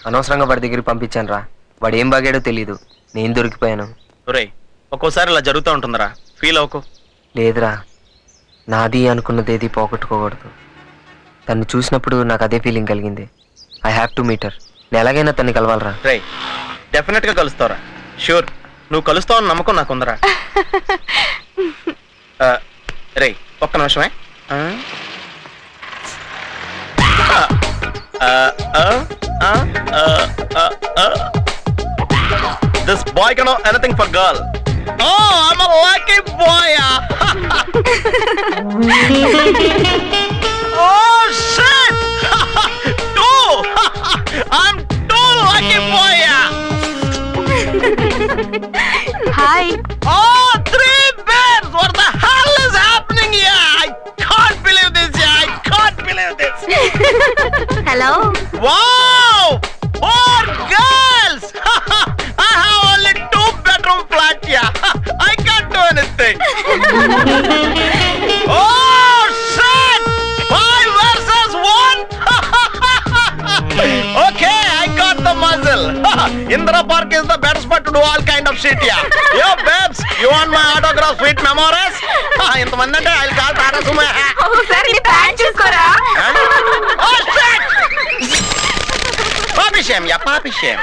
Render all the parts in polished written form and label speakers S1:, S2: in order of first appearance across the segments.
S1: అనవసరంగా వాడి దగ్గరికి పంపించాను రా. వాడు ఏం బాగాడో తెలీదు, నేను దొరికిపోయాను.
S2: ఒరేయ్ ఒక్కోసారి ఇలా జరుగుతూ ఉంటుందిరా, ఫీల్ అవ్వకు.
S1: లేదురా, నాది అనుకున్నదేది పోగొట్టుకోకూడదు. తను చూసినప్పుడు నాకు అదే ఫీలింగ్ కలిగింది. I have to meet her. నేను ఎలాగైనా తన్ని కలవాలరా.
S2: రేయ్ డెఫినెట్ గా కలుస్తావురా, షూర్. నువ్వు కలుస్తావని నమ్మకం నాకుందరా. రేయ్ ఒక్క నిమిషమే. This boy can know anything for girl. Oh, I'm a lucky boy. Oh shit! Two. I'm too lucky boy.
S3: Hi.
S2: Oh, 3 bears. What the hell is happening here? I can't believe this. I can't believe this.
S3: Hello.
S2: Wow! 4 girls. I have only 2-bedroom flat here. I can't do anything. Oh shit! 5 versus 1. Okay, I got the muzzle. Indra Park is the better spot to do all kind of shit here. Yo babes, you want my autograph sweet memories? Intamandi ante I'll call Tata Sumo.
S3: Oh sir, ni pant chuskora.
S2: Oh shit! Papi shame, ya papi shame.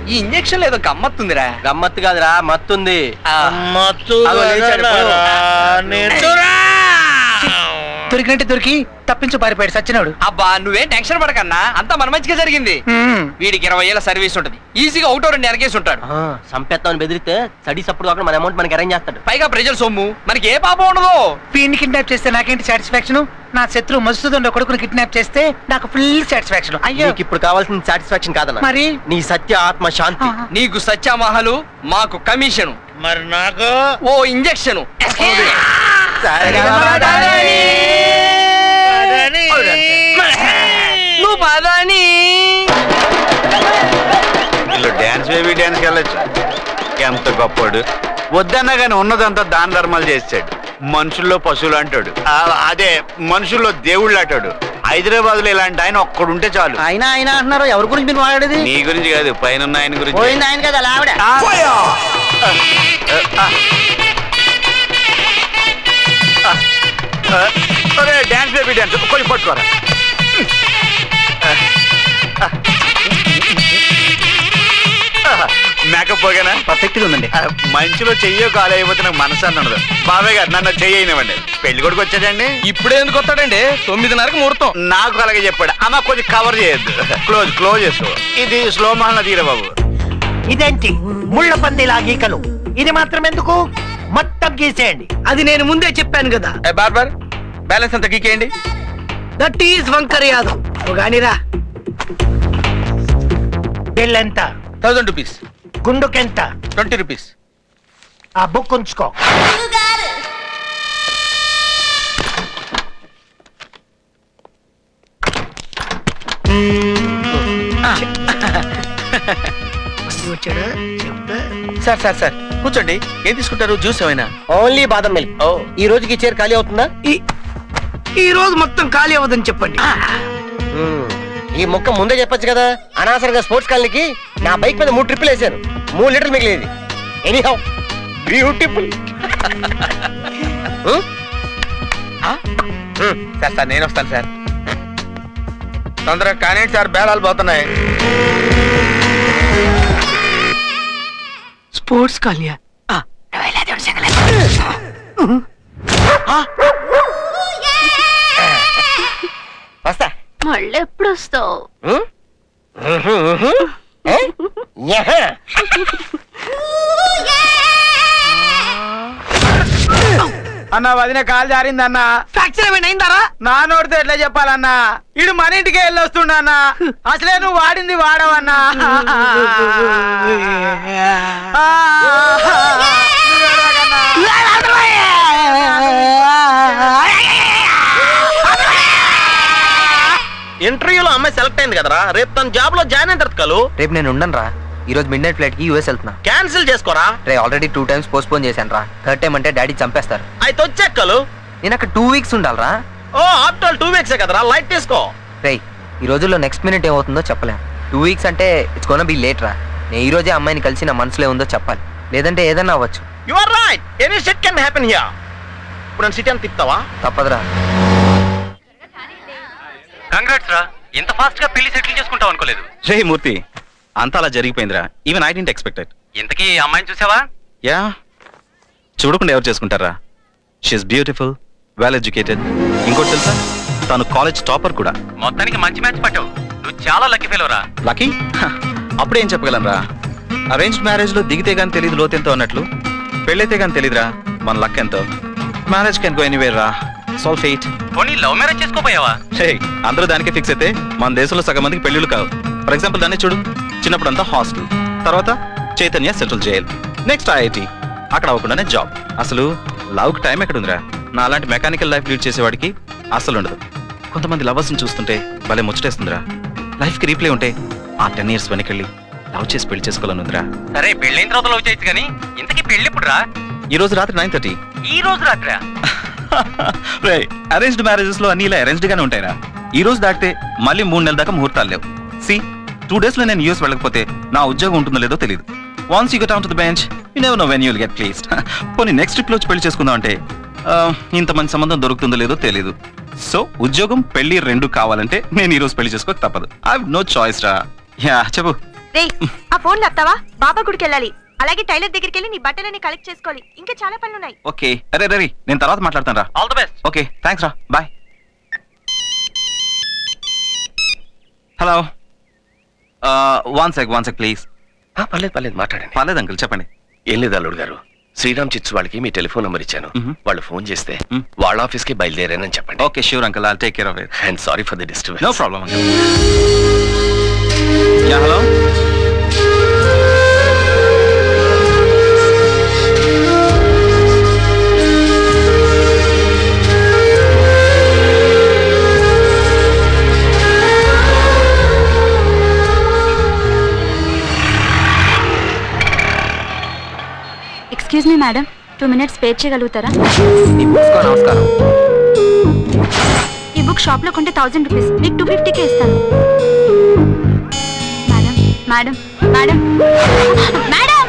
S4: ఈ injection ఏదో గమ్మత్తుందిరా.
S1: గమ్మత్తు కాదురా, మత్తుంది.
S2: మత్తు
S5: దొరికినట్టు దొరికి తప్పించు పారిపోయాడు సచ్చినోడు.
S4: అబ్బా నువ్వేం టెన్షన్ పడకన్నా, అంతా మన మంచిగా జరిగింది. వీడికి 20 ఏళ్ళ సర్వీస్ ఉంటది, ఈజీగా ఒకటో 2 ఎరగేసి ఉంటాడు.
S1: సంపేత్తామని బెదిరితే స్టడీస్ అప్పుడు కాకుండా మన అమౌంట్ మనకి అరేంజ్ చేస్తాడు.
S4: పైగా ప్రజల సొమ్ము, మనకి ఏ పాపం ఉండదు.
S5: వీడిని కిడ్నాప్ చేస్తే నాకేంటి సాటిస్ఫాక్షన్? నా శత్రువు మధుసూదన్ కొడుకుని కిడ్నాప్ చేస్తే నాకు ఫుల్ సాటిస్ఫాక్షన్. అయ్యో,
S1: నీకు ఇప్పుడు కావాల్సిన సాటిస్ఫాక్షన్ కాదన్న,
S5: మరి
S1: నీ సత్య ఆత్మ శాంతి.
S4: నీకు సత్యామహలు, మాకు కమిషను,
S2: మరి నాకు
S4: ఓ ఇంజెక్షన్. నువ్వు పదని
S6: వీళ్ళు డాన్స్ బేబీ డాన్స్కి వెళ్ళొచ్చు. ఎంత గొప్పడు, వద్దన్నా కానీ ఉన్నదంతా దాన ధర్మాలు చేస్తాడు. మనుషుల్లో పశువులు అంటాడు, అదే మనుషుల్లో దేవుళ్ళు అంటాడు. హైదరాబాద్ లో ఇలాంటి ఆయన ఒక్కడుంటే చాలు.
S1: ఆయన ఆయన అంటున్నారు, ఎవరి గురించి మీరు మాట్లాడేది?
S6: నీ గురించి కాదు, పైన ఆయన గురించి.
S1: పోయింది ఆయన కదా, ఆవిడ.
S6: డాన్స్ బేబీ డాన్స్ కొంచెం పట్టుకోరా. మేకప్ పోగానా?
S1: పర్ఫెక్ట్ గా ఉందండి.
S6: మంచిలో చెయ్యో కాలు అయిపోతే నాకు మనసు అన్నది. బాబాయ్ గారు నన్ను చెయ్యనివ్వండి. పెళ్లి కొడుకు వచ్చాడండి.
S4: ఇప్పుడే ఎందుకు వస్తాడండి? 9:30కి ముహూర్తం.
S6: నాకు అలాగే చెప్పాడు. అమ్మ కొంచెం కవర్ చేయొద్దు, క్లోజ్ చేసుకో. ఇది స్లో మోహన్ తీరా బాబు.
S7: ఇదేంటి ముళ్ళ పందిలా గీకలు? ఇది మాత్రం ఎందుకు, మొత్తం గీసేయండి.
S5: అది నేను ముందే చెప్పాను కదా.
S4: బార్బర్ బ్యాలెన్స్ అంతా గీకేయండి.
S5: That is Vankar Yadav. గానిరా,
S7: బిల్ ఎంత?
S4: 1000 రూపీస్.
S7: గుండుకెంత?
S4: 20 రూపీస్.
S7: ఆ బుక్ ఉంచుకో.
S2: సార్ సార్ సార్ కూర్చోండి. ఏం తీసుకుంటారు? జ్యూస్ ఏమైనా?
S1: ఓన్లీ బాదం మిల్క్. ఈ రోజుకి ఈ చైర్ ఖాళీ అవుతుందా?
S5: ఈ రోజు మొత్తం ఖాళీ అవ్వదని చెప్పండి.
S1: ఈ మొక్క ముందే చెప్పొచ్చు కదా. అనవసరంగా స్పోర్ట్స్ కాలనీకి నా బైక్ మీద 3 ట్రిప్పులు వేసాను. 3 లీటర్లు మిగిలేదు. Anyhow beautiful.
S2: సార్ సార్ నేను వస్తాను సార్. తొందరగా కానీ సార్, బేరాలు పోతున్నాయి.
S5: స్పోర్ట్స్ కాలనీ
S1: వస్తా.
S3: మళ్ళీ ఎప్పుడు వస్తావు?
S4: అన్న వదిన కాలు జారిందన్న.
S5: ఫ్రాక్చర్ ఏమైనా అయిందారా?
S4: నా నోటితో ఎట్లా చెప్పాలన్నా? ఇడు మన ఇంటికి వెళ్ళి వస్తుండన్నా. అసలే నువ్వు వాడింది వాడవన్నా.
S2: ఇంటర్వ్యూలో అమ్మాయి సెలెక్ట్ అయింది కదరా, రేపు తన జాబ్ లో జాయిన్ అయిన తర్వాత కలు.
S1: రేపు నేను ఉండను రా. ఈ రోజు మిడ్ నైట్ ఫ్లైట్ కి యూఎస్ వెళ్తున్నా.
S2: క్యాన్సిల్ చేసుకోరా.
S1: రే ఆల్రెడీ 2 times పోస్ట్ పోన్ చేశాను రా. 3rd time అంటే డాడీ చంపేస్తారు.
S2: అయితే వచ్చాకలు.
S1: నేను అక్కడ 2 weeks ఉండాలరా.
S2: ఓ ఆఫ్టర్ 2 వీక్స్ కదరా, లైట్ తీసుకో.
S1: రేయ్, ఈ రోజుల్లో నెక్స్ట్ మినిట్ ఏమవుతుందో చెప్పలేం. 2 వీక్స్ అంటే ఇట్స్ గోనా బి లేట్ రా. నేను ఈ రోజే అమ్మాయిని కలిసి నా మనసులో ఉందో చెప్పాలి, లేదంటే ఏదన్నా అవ్వచ్చు.
S2: You are right, any shit can happen here. ఇప్పుడు నన్ను సిటీ అని తిప్పుతావా?
S1: తప్పదురా.
S8: కంగ్రాట్స్ రా, ఇంత ఫాస్ట్ గా పెళ్లి సెటిల్ చేసుకుంటావు అనుకోలేదు.
S9: రే మూర్తి, అంతా అలా జరిగిపోయిందిరా. Even I didn't expect it.
S8: ఇంతకీ అమ్మాయిని చూసావా?
S9: యా, చూడకుండా ఎవరు చేసుకుంటారా? She is beautiful, well educated. ఇంకోటి తెలుసా, తను కాలేజ్ టాపర్ కూడా.
S8: మొత్తానికి మంచి మ్యాచ్ పట్టావు. నువ్వు చాలా లక్కీ ఫెలో రా.
S9: లక్కీ? అప్పుడేం చెప్పగలను రా. అరేంజ్డ్ మ్యారేజ్ లో దిగితే గానీ తెలియదు లోతెంతో అన్నట్లు, పెళ్ళైతే గానీ తెలియదురా మన లక్ ఎంతో. మ్యారేజ్ కెన్ గో ఎనీవేర్ రా, సాల్ ఫేట్.
S8: పోనీ లవ్ మ్యారేజ్ చేసుకోపోయావా?
S9: హే, అందరూ దానికే ఫిక్స్ అయితే మన దేశంలో సగం మందికి పెళ్ళిళ్ళు కావు. ఫర్ ఎగ్జాంపుల్ దాన్ని చూడు, చిన్నప్పుడు అంతా హాస్టల్, తర్వాత Chaitanya central jail, next IIT, అక్కడ అవ్వకుండానే జాబ్. అసలు లవ్కి టైం ఎక్కడుందిరా? నా అలాంటి మెకానికల్ లైఫ్ లీడ్ చేసేవాడికి అసలు ఉండదు. కొంతమంది లవర్స్ని చూస్తుంటే భలే ముచ్చటేస్తుందిరా. లైఫ్కి రీప్లే ఉంటే ఆ 10 years వెనకెళ్ళి లవ్ చేసి పెళ్లి చేసుకోవాలని ఉందిరా.
S8: సరే, పెళ్ళైన తర్వాత లవ్ చేయొచ్చు కానీ ఇంతకీ పెళ్ళి ఎప్పుడు రా?
S9: ఈ రోజు రాత్రి 9:30.
S8: ఈ రోజు రాత్రా?
S9: రే, అరేంజ్డ్ మ్యారేజెస్ లో అన్ని ఇలా అరేంజ్డ్ గానే ఉంటాయిరా. ఈ రోజు దాటితే మళ్ళీ 3 నెలల దాకా ముహూర్తాలు లేవు. సి, 2 days లో నేను యూఎస్ వెళ్ళకపోతే నా ఉద్యోగం ఉంటుందో లేదో తెలియదు. Once you get down to the bench, you never know when you will get placed. పోనీ నెక్స్ట్ ట్రిప్ లో వచ్చి పెళ్లి చేసుకుందాం అంటే ఇంత మంచి సంబంధం దొరుకుతుందో లేదో తెలియదు. సో ఉద్యోగం పెళ్లి 2 కావాలంటే నేను ఈ రోజు పెళ్లి చేసుకోక తప్పదు. ఐ హావ్ నో చాయిస్ రా. యా, చెప్పు.
S3: రేయ్, ఆ ఫోన్ లాప్తావా? బాబా గుడికి వెళ్ళాలి, అలాగే టైలర్ దగ్గరికి వెళ్ళి నీ బట్టలన్నీ కలెక్ట్ చేసుకోవాలి, ఇంకా చాలా పనులు ఉన్నాయి.
S9: ఓకే, అరే రే, నేను తర్వాత మాట్లాడతాను రా.
S8: All the best.
S9: Okay, thanks రా, బాయ్. Hello, 1 sec please.
S10: పర్లేదు మాట్లాడండి.
S9: పర్లేదు అంకుల్, చెప్పండి.
S10: ఏం లేదు అల్లుడు గారు, శ్రీరామ్ చిట్స్ వాళ్ళకి మీ టెలిఫోన్ నంబర్ ఇచ్చాను. వాళ్ళు ఫోన్ చేస్తే వాళ్ళ ఆఫీస్కి బయలుదేరానని చెప్పండి.
S9: Okay, sure uncle, I'll take care of it.
S10: And sorry for the disturbance.
S9: No problem uncle. Yeah, hello.
S3: Excuse me madam, 2 minutes wait చేయగలుగుతారా?
S1: నమస్కారం.
S3: ఈ బుక్ షాప్ లో కొంటే 1000 రూపీస్, మీకు 250కే ఇస్తాను. Madam madam madam madam.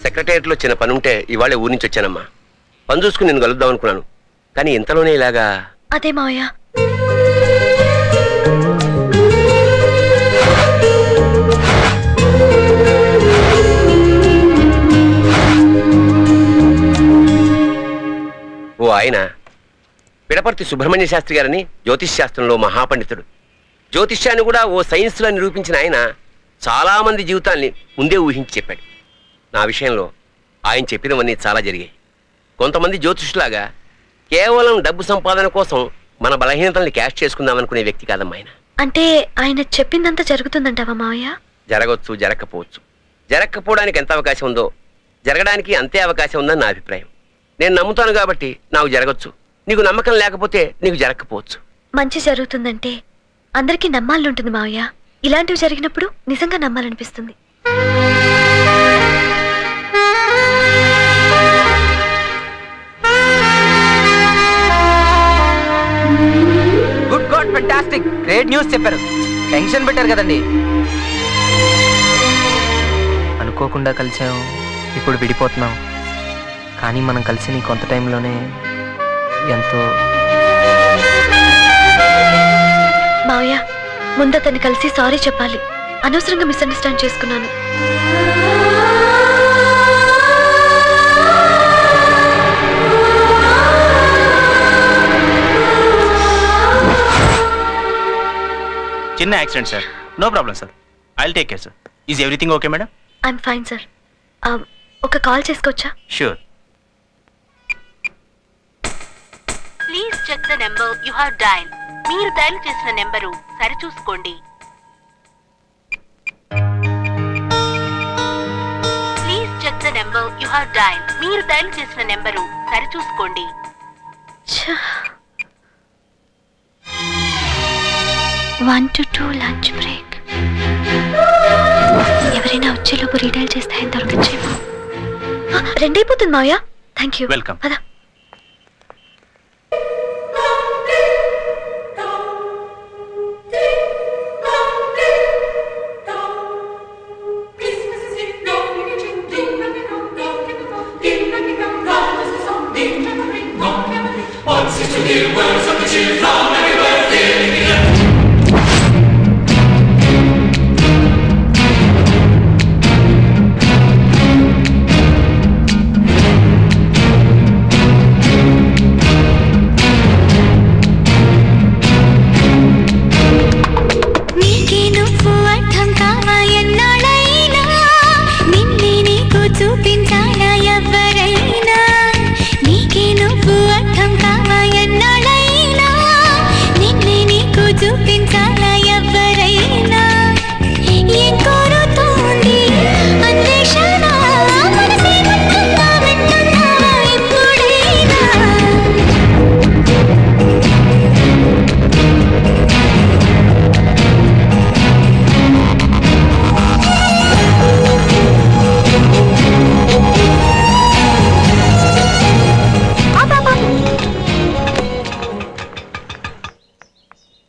S10: సెక్రటేరియట్లో చిన్న పని ఉంటే ఇవాళ ఊరి నుంచి వచ్చానమ్మా. పని చూసుకుని నేను కలుద్దాం అనుకున్నాను, కానీ ఇంతలోనే ఇలాగా.
S3: అదే మావయ్య,
S10: ఓ ఆయన పిడపర్తి సుబ్రహ్మణ్య శాస్త్రి గారని జ్యోతిష్ శాస్త్రంలో మహాపండితుడు. జ్యోతిష్యాన్ని కూడా ఓ సైన్స్లో నిరూపించిన ఆయన చాలామంది జీవితాల్ని ముందే ఊహించి చెప్పాడు. నా విషయంలో ఆయన చెప్పినవన్నీ చాలా జరిగాయి. కొంతమంది జ్యోతిష్లాగా కేవలం డబ్బు సంపాదన కోసం మన బలహీనతల్ని క్యాష్ చేసుకుందామనుకునే వ్యక్తి కాదమ్మా ఆయన.
S3: అంటే ఆయన చెప్పిందంతా జరుగుతుందంటావా మావయ్య?
S10: జరగవచ్చు, జరగకపోవచ్చు. జరగకపోవడానికి ఎంత అవకాశం ఉందో జరగడానికి అంతే అవకాశం ఉందని నా అభిప్రాయం. నేను నమ్ముతాను కాబట్టి నాకు జరగచ్చు, నీకు నమ్మకం లేకపోతే నీకు జరగకపోవచ్చు.
S3: మంచి జరుగుతుందంటే అందరికీ నమ్మాలంటుంది మావయ్య. ఇలాంటివి జరిగినప్పుడు నిజంగా నమ్మాలనిపిస్తుంది.
S1: Good God, fantastic, great news చెప్పారు. టెన్షన్ పెట్టారు కదండి. అనుకోకుండా కలిసాం, ఇప్పుడు విడిపోతున్నాం. కానీ మనం కలిసిన ఈ కొంత టైంలోనే ఎంతో.
S3: మావయ్య, ముందు అతన్ని కలిసి సారీ చెప్పాలి. అనవసరంగా మిస్అండర్స్టాండ్ చేసుకున్నాను.
S8: చిన్న accident sir. No problem sir. I will take care sir. Is everything okay madam?
S3: I'm fine sir. ఒక కాల్ చేసుకోవచ్చా?
S8: Sure.
S11: Please check the number you have dial. మీరు డయల్ చేసిన నెంబరు సరిచూసుకోండి. Please check the number you have dial. మీరు dial చేసిన number సరిచూసుకోండి.
S3: 1 to 2 lunch break. ఎవరైనా వచ్చేలోపు రీడైల్ చేస్తే ఆయన దొరకచ్చేమో. 2 అయిపోతుంది మావయ్య. Thank you.
S8: వెల్కమ్.
S3: పద.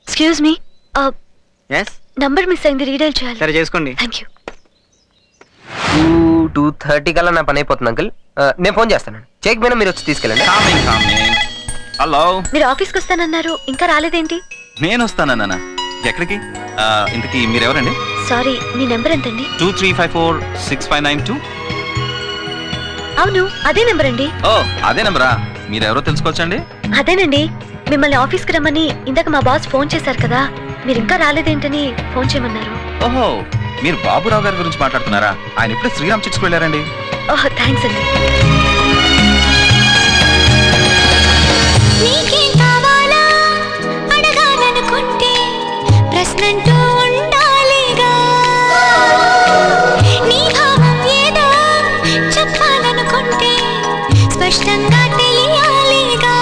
S3: Excuse me. నంబర్ మిస్ అయింది, రీడైల్ చేయాలి.
S1: సరే చేసుకోండి.
S3: Thank you.
S1: 2:30 కల్లా నా పని అయిపోతుంది అంకుల్. నేను ఫోన్ చేస్తాను. చెక్ పోయినా మీరు వచ్చి తీసుకెళ్ళండి.
S9: హలో,
S3: మీరు ఆఫీస్కి వస్తానన్నారు, ఇంకా రాలేదేంటి?
S9: నేను వస్తానన్నా. ఎక్కడికి? ఇంతకీ మీరెవరండి?
S3: సారీ, మీ నెంబర్ ఎంతండి?
S9: 23546592.
S3: అవును, అదే నెంబర్ అండి.
S9: ఓ, అదే నెంబరా? మీరెవరో తెలుసుకోవచ్చండి?
S3: అదేనండి, మిమ్మల్ని ఆఫీస్కి రమ్మని ఇందాక మా బాస్ ఫోన్ చేశారు కదా, మీరు ఇంకా రాలేదేంటని ఫోన్ చేయమన్నారు.
S9: ఓహో, మీరు బాబురావు గారి గురించి మాట్లాడుతున్నారా? ఆయన ఇప్పుడే శ్రీరామ్ చిట్స్కి వెళ్ళారండి.
S3: ఓహ్, థ్యాంక్స్ అండి.
S12: నీకేం కావాలా అడగాలనుకుంటే ప్రశ్నంటూ ఉండాలిగా, నీ భావం ఏదో చెప్పాలనుకుంటే స్పష్టంగా తెలియాలిగా.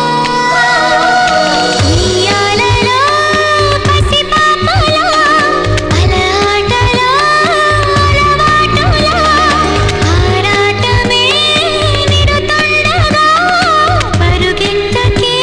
S12: ఉయ్యాలలో పసిపాపలా, అలఆటలో అలవాటులా, ఆరాటమే నిరుతుండగా, పరుగెంతకే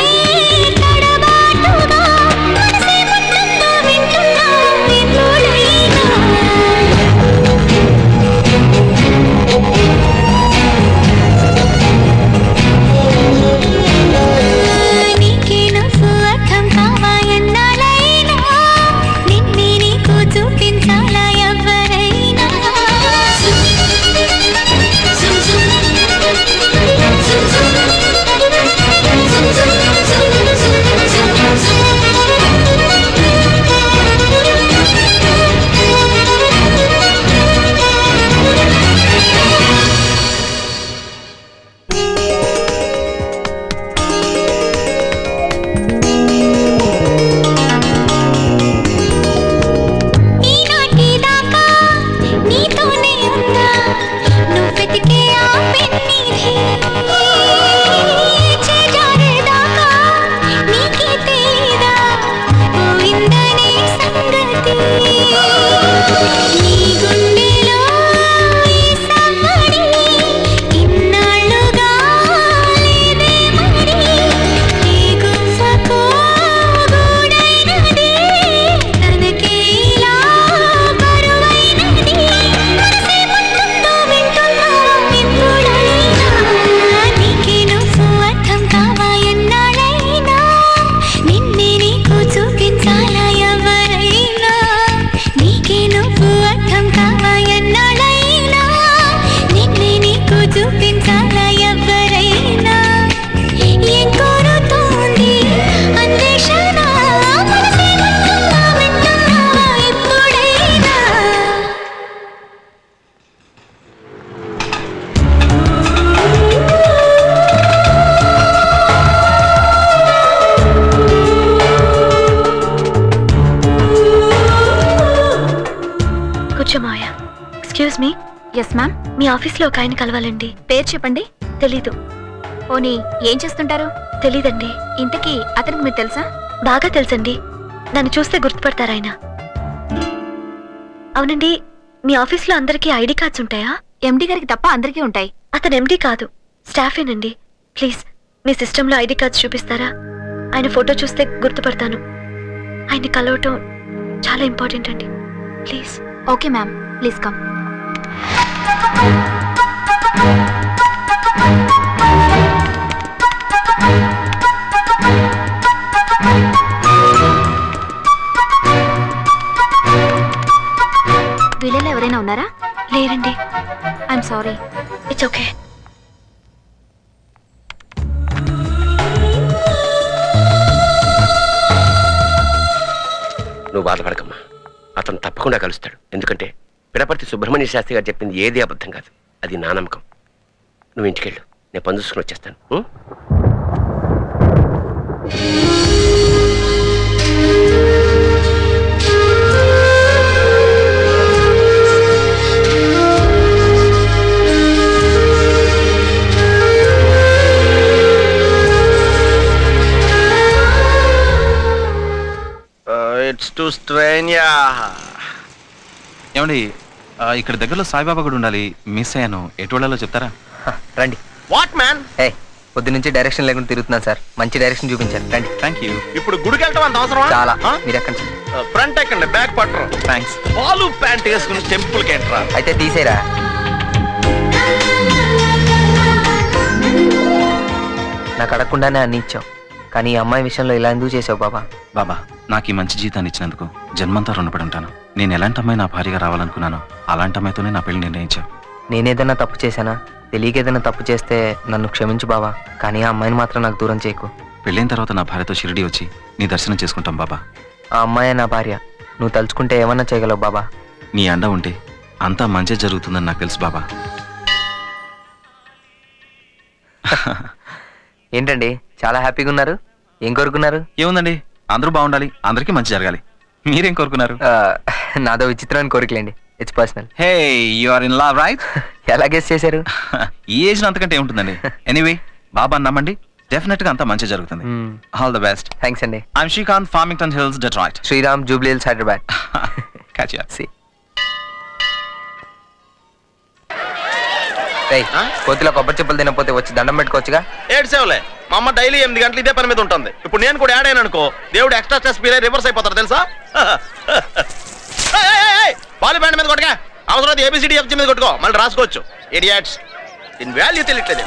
S3: ఎక్స్క్యూజ్ మీ.
S13: Yes ma'am.
S3: మీ ఆఫీస్లో ఒక ఆయన కలవాలండి.
S13: పేరు చెప్పండి.
S3: తెలీదు.
S13: పోనీ ఏం చేస్తుంటారు?
S3: తెలీదండి.
S13: ఇంతకీ అతనికి మీరు తెలుసా?
S3: బాగా తెలుసండి. నన్ను చూస్తే గుర్తుపడతారు ఆయన. అవునండి, మీ ఆఫీస్లో అందరికీ ఐడి కార్డ్స్ ఉంటాయా?
S13: ఎండి గారికి తప్ప అందరికీ ఉంటాయి.
S3: అతను ఎండి కాదు, స్టాఫేనండి. ప్లీజ్ మీ సిస్టంలో ఐడి కార్డ్స్ చూపిస్తారా? ఆయన ఫోటో చూస్తే గుర్తుపడతాను. ఆయన్ని కలవటం చాలా ఇంపార్టెంట్ అండి. Please.
S13: Okay ma'am, please come. వీళ్ళలో ఎవరైనా ఉన్నారా?
S3: లేరండి.
S13: I'm sorry.
S3: It's okay.
S10: నువ్వు బాధపడకమ్మా, అతను తప్పకుండా కలుస్తాడు. ఎందుకంటే పిడపర్తి సుబ్రహ్మణ్య శాస్త్రి గారు చెప్పింది ఏది అబద్ధం కాదు. అది నా నమ్మకం. నువ్వు ఇంటికెళ్ళు, నేను పని చూసుకుని వచ్చేస్తాను.
S2: It's to strain.
S9: ఏమండి, ఇక్కడ దగ్గరలో సాయిబాబా కూడా ఉండాలి. మిస్ అయ్యాను. ఎటు వెళ్ళాలో చెప్తారా?
S1: రండి.
S2: What man?
S1: పొద్దు నుంచి డైరెక్షన్ లేకుండా తిరుగుతున్నాను సార్. మంచి డైరెక్షన్ చూపించండి. రండి.
S9: Thank you.
S2: ఇప్పుడు గుడికి వెళ్ళటం అంత అవసరమా?
S1: చాలా. మీరు ఎక్కండి.
S2: ఫ్రంట్ ఎక్కండి, బ్యాక్ పట్టరు.
S9: థ్యాంక్స్.
S2: బాలు ప్యాంట్ వేసుకుని టెంపుల్కి ఎంట్రా.
S1: అయితే తీసేరా. నాకు అడగకుండానే అన్ని ఇచ్చావు, కానీ ఈ అమ్మాయి విషయంలో ఇలా ఎందుకు చేసావు బాబా?
S9: బాబా, నాకు ఈ మంచి జీతాన్ని ఇచ్చినందుకు జన్మంతా రుణపడి ఉంటాను. నేను ఎలాంటి అమ్మాయి నా భార్యగా రావాలనుకున్నానో అలాంటి అమ్మాయితోనే నా పెళ్లి నిర్ణయించావు.
S1: నేనేదైనా తప్పు చేశానా? తెలియక ఏదైనా తప్పు చేస్తే నన్ను క్షమించు బాబా, కానీ ఆ అమ్మాయిని మాత్రం నాకు దూరం చేయకు.
S9: పెళ్ళైన తర్వాత నా భార్యతో షిరిడి వచ్చి నీ దర్శనం చేసుకుంటాం బాబా.
S1: ఆ అమ్మాయే నా భార్య. నువ్వు తలుచుకుంటే ఏమన్నా చేయగలవు బాబా.
S9: నీ అండ ఉంటే అంతా మంచి జరుగుతుందని నాకు తెలుసు బాబా.
S1: ఏంటండి చాలా హ్యాపీగా ఉన్నారు? ఏం కోరుకున్నారు?
S9: ఏముందండి, అందరూ బాగుండాలి, అందరికీ మంచి జరగాలి. మీరేం కోరుకున్నారు?
S1: నాదో విచిత్రమైన కోరికలేండి. It's personal.
S9: Hey, you are in love right?
S1: ఎలా గెస్ చేశారు?
S9: ఈ ఏజ్ అంతకంటే ఏముంటుందండి. ఎనీవే, బాబా నమ్మండి, డెఫినెట్ గా అంతా మంచి జరుగుతుంది. All the best.
S1: థ్యాంక్స్ అండి.
S9: I'm Srikanth, Farmington Hills, Detroit.
S1: Sriram, Jubilee Hills, Hyderabad.
S9: Catch you up.
S1: See. కోతిలో కొబ్బరి చెప్పులు తినకపోతే వచ్చి దండం పెట్టుకోవచ్చుగా.
S2: ఏడ్సేవలే, మా అమ్మ డైలీ 8 గంటలు ఇదే పని మీద ఉంటుంది. ఇప్పుడు నేను కూడా యాడ్ అయ్యాను అనుకో, దేవుడు ఎక్స్ట్రా స్ట్రెస్ ఫీల్ అయ్యి రివర్స్ అయిపోతారు తెలుసా. బాల్ బ్యాండ్ మీద కొట్టగా అవసరం ఏబిసిడి ఎఫ్జి మీద కొట్టుకో, మళ్ళీ రాసుకోవచ్చు. ఇడియట్స్, దీని వాల్యూ తెలియట్లేదు.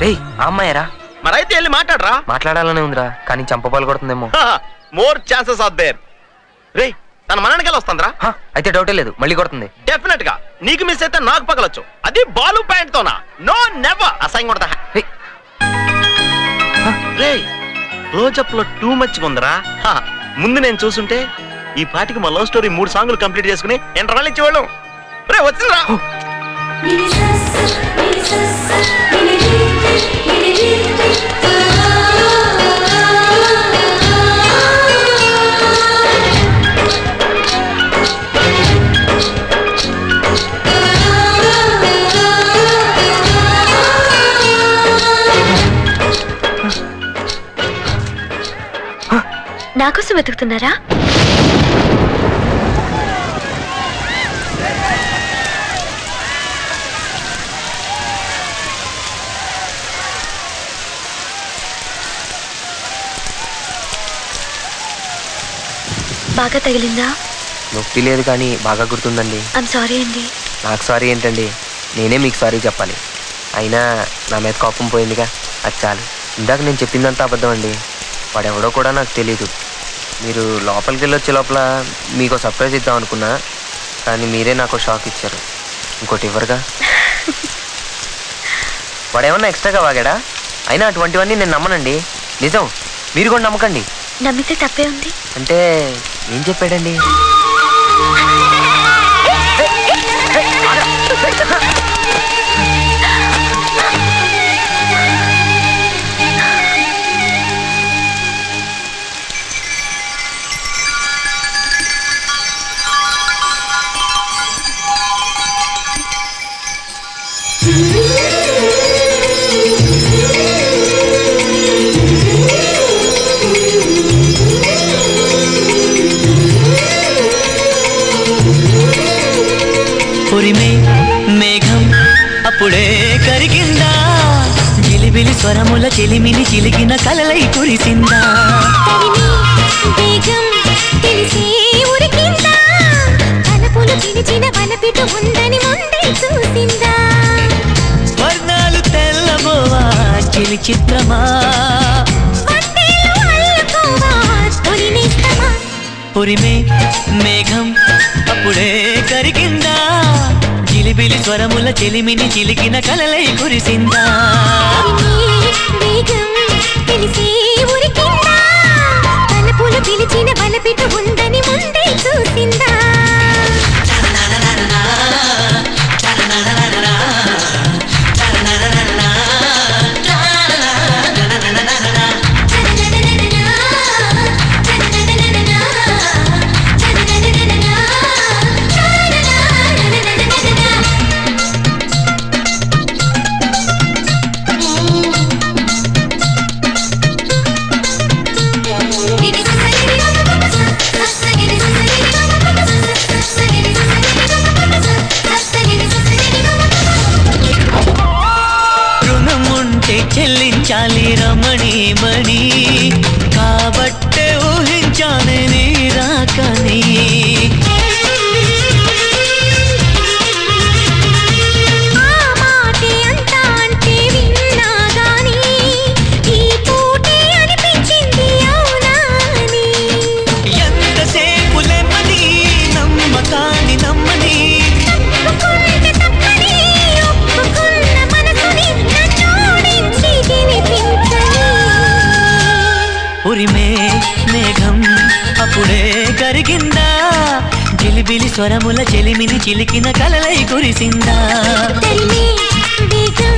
S1: రేయ్, ఆ అమ్మాయరా?
S2: మరైతే వెళ్ళి మాట్లాడరా.
S1: మాట్లాడాలనే ఉందిరా, కానీ చంపపాలు కొడుతుందేమో.
S2: More chances are there. రే, తన మనకి వస్తుందిరా.
S1: అయితే డౌటే లేదు, మళ్ళీ కొడుతుంది.
S2: డెఫినెట్ గా. నీకు మిస్ అయితే నాకు పగలొచ్చు. అది బాలు ప్యాంట్ తోనా? No never. అసహ్యం కొడతా. రే, క్లోజప్ లో టూ మచ్ ఉందిరా. ముందు నేను చూసుంటే ఈ పాటికి మా లవ్ స్టోరీ 3 సాంగులు కంప్లీట్ చేసుకుని ఇంటర్వెల్ ఇచ్చేవాళ్ళం. రే, వచ్చిందిరా.
S3: నాకోసం వెతుకుతున్నారా? బాగా తగిలిందా?
S1: నొప్పి లేదు కానీ బాగా గుర్తుందండి.
S3: ఐమ్ సారీ అండి.
S1: నాకు సారీ ఏంటండి, నేనే మీకు సారీ చెప్పాలి. అయినా నా మీద కోపం పోయిందిగా, అది చాలు. ఇందాక నేను చెప్పిందంతా అబద్ధం అండి. వాడెవడో కూడా నాకు తెలీదు. మీరు లోపలికి వెళ్ళి వచ్చే లోపల మీకు సర్ప్రైజ్ ఇద్దాం అనుకున్నా, కానీ మీరే నాకు షాక్ ఇచ్చారు. ఇంకోటి ఇవ్వరుగా. వాడేమన్నా ఎక్స్ట్రాగా వాగాడా? అయినా అటువంటివన్నీ నేను నమ్మనండి. నిజం, మీరు కూడా నమ్మకండి.
S3: నమ్మితే తప్పే ఉంది.
S1: అంటే ఏం చెప్పాడండి?
S14: అప్పుడే కరిగిందా జిలిబిలి స్వరముల చెలిమిని చిలికిన కలలై కురిసిందా
S12: వేగం తెలిసే ఉరికిందా తలపులు పిలిచిన వలపిటు ఉందని ముందే చూసిందా
S14: వర్ణాలు తెల్లబోవా చిలి చిత్రమా పొరిమే మేఘం అప్పుడే కరిగిందా జిలిబిలి స్వరముల చెలిమిని చిలికిన కలలై కురిసిందా
S12: వేగం తెలిసే ఉరికిందా తలపులు పిలిచిన వలపిటు ఉందని ముందే చూసిందా
S14: చెల్లించాలి రమణి మణి కాబట్టే ఊహించానే నీ రాకని ఎంతసేపు లెమ్మని నమ్మకాని నమ్మని ఉరిమే మేఘం అప్పుడే కరిగిందా జిలిబిలి స్వరముల చెలిమిని చిలికిన కలలై కురిసిందా
S12: వేగం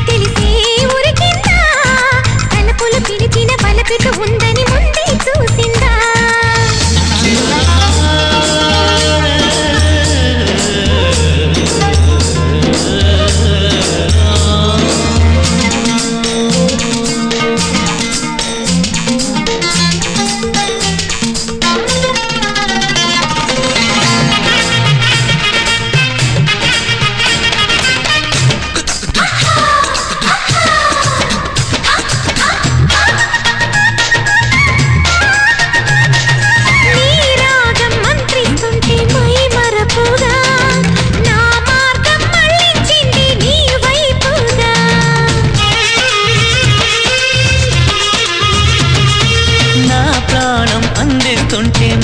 S12: తెలిసే ఉరికిందా తలపులు పిలిచిన వలపిటు ఉందని ముందే చూసిందా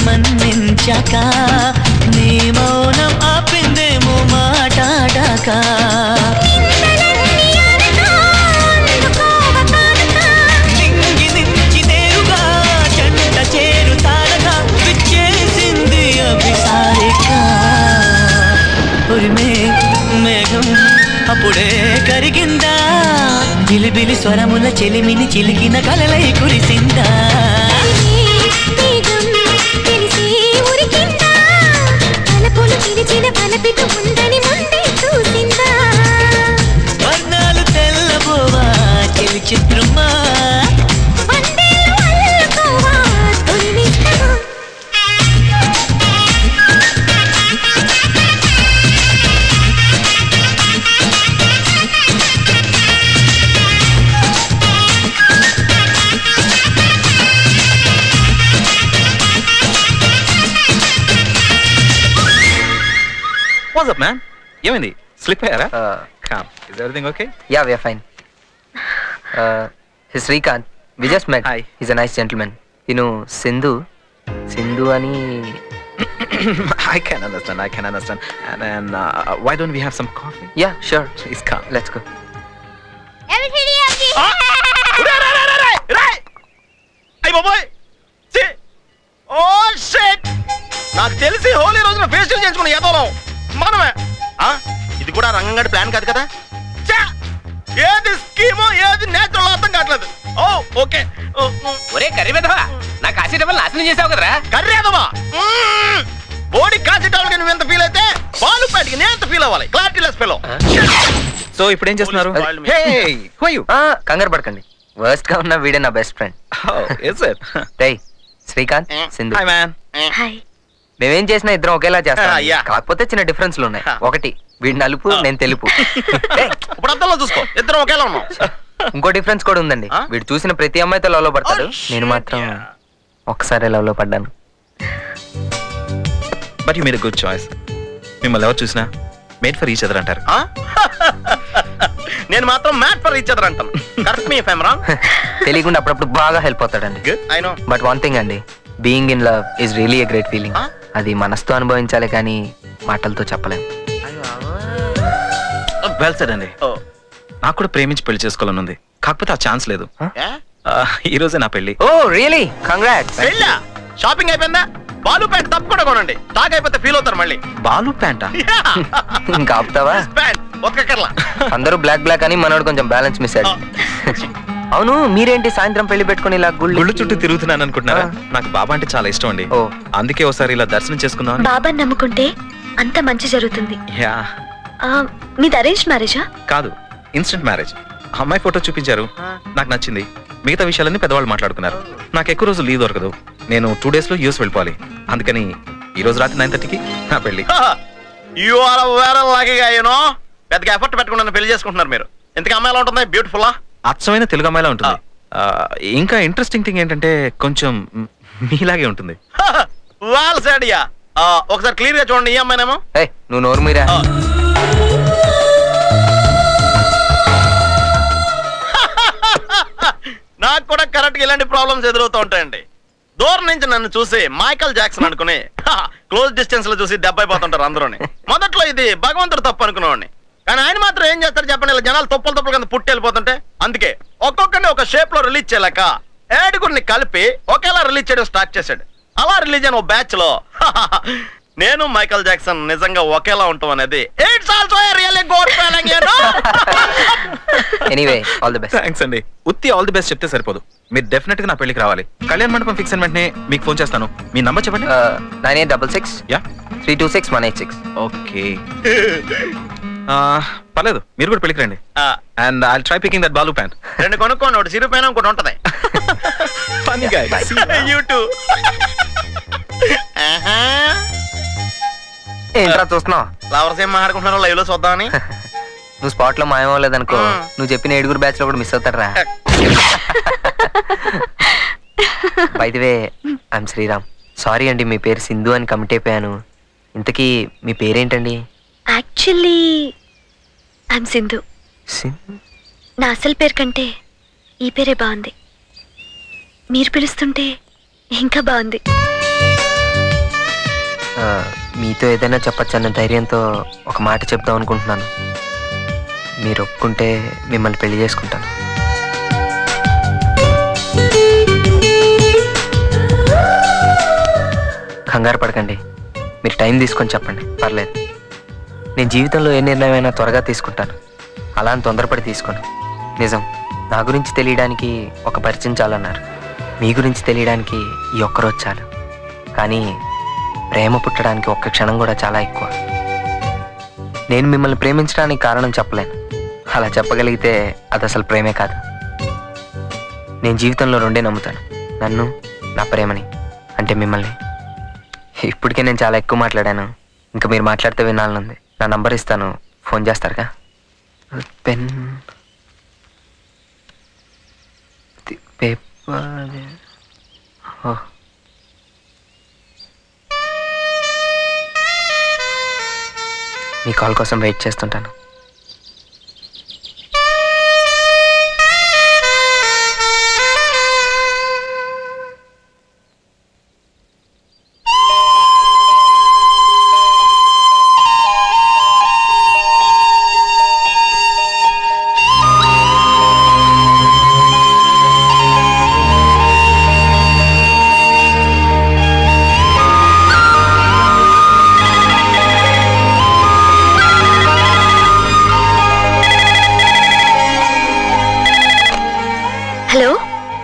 S14: మన్నించాక నీ మౌనం ఆపిందేమో మాట్లాడాక నింగి నుంచి నేరుగా జంట చేరుతారగా విచ్చేసింది అభిసారిక ఉరిమే మేఘం అప్పుడే కరిగిందా జిలిబిలి స్వరముల చెలిమిని చిలికిన కలలై కురిసిందా వర్ణాలు తెల్లబోవా చెలి చిత్రమా
S9: What's up, man? ఏమైంది స్లిప్ అయ్యారా come is everything okay
S1: yeah we are fine his Srikanth we just met his a nice gentlemen తిను సింధు అని
S9: I can understand and then why don't we have some coffee?
S1: Yeah, sure.
S9: Please come.
S1: Let's go.
S2: అయ్య బాబోయ్ oh shit నాకు తెలిసి హోలీ రోజున facial చేసుకున్న ఏదోలో మనమే ఇది కూడా రంగంగడి ప్లాన్ కాదు కదా ఏది స్కీమో ఏది నేచురల్ అర్థం కావట్లేదు ఓ ఓకే
S4: ఒరే కర్రీ వెధవా నా కాశీ డబ్బులు నాశనం చేసావు కదరా
S2: కర్రీ వెధవా బోడీ కాశీ డబ్బులు నువ్వు ఎంత ఫీల్ అయితే బాలు ప్యాటికి నేను ఎంత ఫీల్ అవ్వాలి క్లారిటీ లెస్ ఫెలో
S9: సో ఇప్పుడు ఏం చేస్తున్నారు
S1: కంగారు పడకండి వర్స్ట్ గా ఉన్న వీడే నా best friend Srikanth Sindhu
S3: hi
S1: మేమేం చేసినా ఇద్దరం ఒకేలా చేస్తాం కాకపోతే చిన్న డిఫరెన్స్లు ఉన్నాయి ఒకటి వీడు నలుపు నేను తెలుపు.
S2: ఇప్పుడు అద్దంలో చూసుకో, ఇద్దరం ఒకేలా ఉన్నాం.
S1: ఇంకో డిఫరెన్స్ కూడా ఉందండి. వీడు చూసిన ప్రతి అమ్మాయితో లవ్ లో పడతాడు, నేను మాత్రం ఒక్కసారి లవ్ లో పడ్డాను.
S9: But you made a good choice. మిమ్మల్ని ఎవరు చూసినా మేడ్ ఫర్ ఈచ్ అదర్ అంటారు.
S2: నేను మాత్రం మ్యాట్ ఫర్ ఈచ్ అదర్ అంటాను. Correct me if I am wrong.
S1: తెలియకుండా అప్పుడప్పుడు బాగా హెల్ప్ అవుతాడండి.
S2: I know.
S1: But one thing అండి, being in love is really a great feeling. అది మనసుతో అనుభవించాలి కానీ మాటలతో చెప్పలేము.
S9: వెల్ సెడ్ అండి. నాకు కూడా ప్రేమించి పెళ్లి చేసుకోవాలని ఉంది, కాకపోతే ఆ ఛాన్స్ లేదు. ఈ రోజే నా పెళ్లి.
S1: Oh really? కంగ్రాట్స్.
S2: పెళ్ళా? షాపింగ్ అయిపోయిందా? బాలు ప్యాంట్ తప్పకుండా కొనండి, స్టాక్ అయిపోతే ఫీల్ అవుతారు మళ్ళీ.
S9: బాలు ప్యాంటా?
S1: ఇంకా ఆపుతావా? అందరూ బ్లాక్ బ్లాక్ అని మనోడు కొంచెం బ్యాలెన్స్ మిస్ అయ్యాడు. అవును, మీరేంటి సాయంత్రం పెళ్లి పెట్టుకుని ఇలా
S9: గుళ్ళు చుట్టూ తిరుగుతున్నాను అనుకుంటున్నారా? నాకు బాబా అంటే చాలా ఇష్టం అండి, అందుకే ఒకసారి ఇలా దర్శనం చేసుకుందాం.
S3: బాబాని నమ్ముకుంటే అంత మంచి జరుగుతుంది.
S9: యా.
S3: మీది అరేంజ్ మ్యారేజా?
S9: కాదు, ఇన్స్టెంట్ మ్యారేజ్. అమ్మాయి ఫోటో చూపించారు, నాకు నచ్చింది. మిగతా విషయాలన్నీ పెద్దవాళ్ళు మాట్లాడుకున్నారు. నాకు ఎక్కువ రోజులు లీవ్ దొరకదు, నేను 2 days లో యూఎస్ వెళ్ళిపోవాలి. అందుకని ఈ రోజు రాత్రి 9:30కి నా పెళ్లి.
S2: యు ఆర్ వెరీ లక్కీ గా, యు నో. పెద్దగా ఎఫర్ట్ పెట్టుకుంటే పెళ్లి చేసుకుంటున్నారు మీరు. ఇంతకీ అమ్మాయిలా ఉంటుంది? బ్యూటిఫుల్.
S9: అచ్చమైన తెలుగు అమ్మాయిలా ఉంటుంది. ఇంకా ఇంట్రెస్టింగ్ థింగ్ ఏంటంటే కొంచెం మీలాగే ఉంటుంది.
S2: Well said yeah. ఒకసారి క్లియర్ గా చూడండి, ఈ అమ్మాయినేమో.
S1: నువ్వు నోరు మీరా.
S2: నాకు కూడా కరెక్ట్ గా ఇలాంటి ప్రాబ్లమ్స్ ఎదురవుతూ ఉంటాయండి. దూరం నుంచి నన్ను చూసి మైకల్ జాక్సన్ అనుకుని క్లోజ్ డిస్టెన్స్ లో చూసి దెబ్బైపోతుంటారు అందరూని. మొదట్లో ఇది భగవంతుడు తప్పు అనుకునేవాడిని, కానీ ఆయన మాత్రం ఏం చేస్తారు చెప్పండి, ఇలా జనాలు తప్పులు కింద పుట్టి వెళ్ళిపోతుంటే. అందుకే ఒక్కొక్కరిని ఒక షేప్ లో రిలీజ్ చేయలేక 7 కలిపి ఒకేలా రిలీజ్ చేయడం స్టార్ట్ చేశాడు. అలా రిలీజ్ అయిన ఓ బ్యాచ్ లో నేను మైకల్ జాక్సన్ నిజంగా ఒకేలా ఉంటాం అనేది it's also a really good feeling, you know.
S1: Anyway all the best.
S9: Thanks అండి. ఉత్తి ఆల్ ది బెస్ట్ చెప్తే సరిపోదు, మీరు డెఫినెట్ గా నా పెళ్లికి రావాలి. కళ్యాణ మండపం ఫిక్స్ అయిన వెంటనే మీకు ఫోన్ చేస్తాను. మీ నంబర్ చెప్పండి.
S1: 9866 326 186.
S9: ఓకే. పర్లేదు, మీరు కూడా పెళ్లికి రండి. And I'll try picking that Balu pant.
S2: 2 కొనుక్కోండి, ఒకటి సిరిపోయినా ఇంకోటి ఉంటది.
S9: Funny guy.
S2: You to.
S1: ఏంట్రా చూస్తున్నావు?
S2: లవర్స్ ఏం మాట్లాడుకుంటున్నారో లైవ్ లో చూద్దామని.
S1: నువ్వు స్పాట్ లో మాయమవ్వలేదనుకో, నువ్వు చెప్పిన 7 బ్యాచ్ లో కూడా మిస్ అవుతారా. By the way I'm Sriram. Sorry అండి, మీ పేరు సింధు అని కమిట్ అయిపోయాను. ఇంతకీ మీ పేరేంటండి?
S3: Actually I'm Sindhu. నా అసలు పేరు కంటే ఈ పేరే బాగుంది. మీరు పిలుస్తుంటే ఇంకా బాగుంది.
S1: మీతో ఏదైనా చెప్పచ్చన్న ధైర్యంతో ఒక మాట చెప్దాం అనుకుంటున్నాను. మీరు ఒప్పుకుంటే మిమ్మల్ని పెళ్లి చేసుకుంటాను. కంగారు పడకండి, మీరు టైం తీసుకొని చెప్పండి, పర్లేదు. నేను జీవితంలో ఏ నిర్ణయమైనా త్వరగా తీసుకుంటాను, అలా అని తొందరపడి తీసుకోను. నిజం, నా గురించి తెలియడానికి ఒక పరిచయం చాలన్నారు, మీ గురించి తెలియడానికి ఈ ఒక్కరోజు చాలు. కానీ ప్రేమ పుట్టడానికి ఒక్క క్షణం కూడా చాలా ఎక్కువ. నేను మిమ్మల్ని ప్రేమించడానికి కారణం చెప్పలేను, అలా చెప్పగలిగితే అది అసలు ప్రేమే కాదు. నేను జీవితంలో 2 నమ్ముతాను, నన్ను, నా ప్రేమని, అంటే మిమ్మల్ని. ఇప్పటికే నేను చాలా ఎక్కువ మాట్లాడాను, ఇంకా మీరు మాట్లాడితే వినాలనుంది. నా నంబర్ ఇస్తాను, ఫోన్ చేస్తారుగా. Pen paper. మీ కాల్ కోసం వెయిట్ చేస్తుంటాను.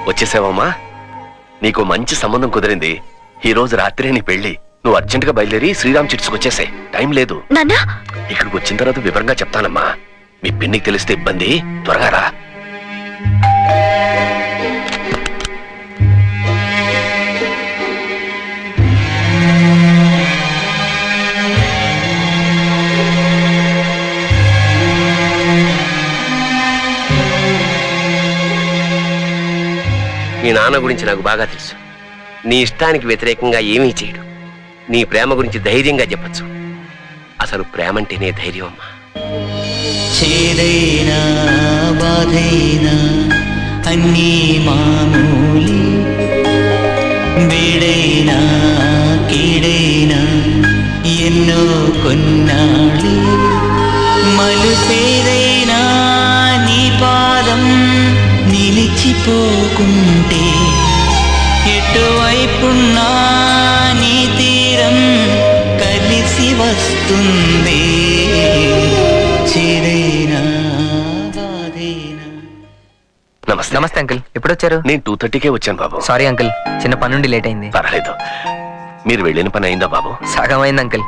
S15: వచ్చేసావమ్మా, నీకు మంచి సంబంధం కుదిరింది. ఈ రోజు రాత్రే నీ పెళ్లి. నువ్వు అర్జెంట్ గా బయలుదేరి శ్రీరామ్ చిట్స్కి వచ్చేసాయి, టైం లేదు. ఇక్కడికి వచ్చిన తర్వాత వివరంగా చెప్తానమ్మా. మీ పిన్నికి తెలిస్తే ఇబ్బంది, త్వరగా రా.
S10: మీ నాన్న గురించి నాకు బాగా తెలుసు. నీ ఇష్టానికి వ్యతిరేకంగా ఏమీ చేయడు. నీ ప్రేమ గురించి ధైర్యంగా చెప్పచ్చు. అసలు ప్రేమ అంటేనే ధైర్యం అమ్మా.
S14: చేదైనా బాధైనా అన్నీ మామూలి, వేడైనా కీడైనా ఎన్నో కొన్నాళ్ళి, మలుపేదైనా నీ పాదం నిలిచిపోకుంటే ఎటువైపున్నా నీ తీరం కలిసి వస్తుంది. చేదైనా బాధైనా.
S15: నమస్తే.
S1: నమస్తే అంకుల్. ఎప్పుడు వచ్చారు?
S15: నేను 2:30కే వచ్చాను బాబు.
S1: సారీ అంకుల్, చిన్న పని నుండి లేట్ అయింది.
S15: పర్వాలేదు. మీరు వెళ్ళిన పని అయిందా బాబు?
S1: సగం అయింది అంకుల్.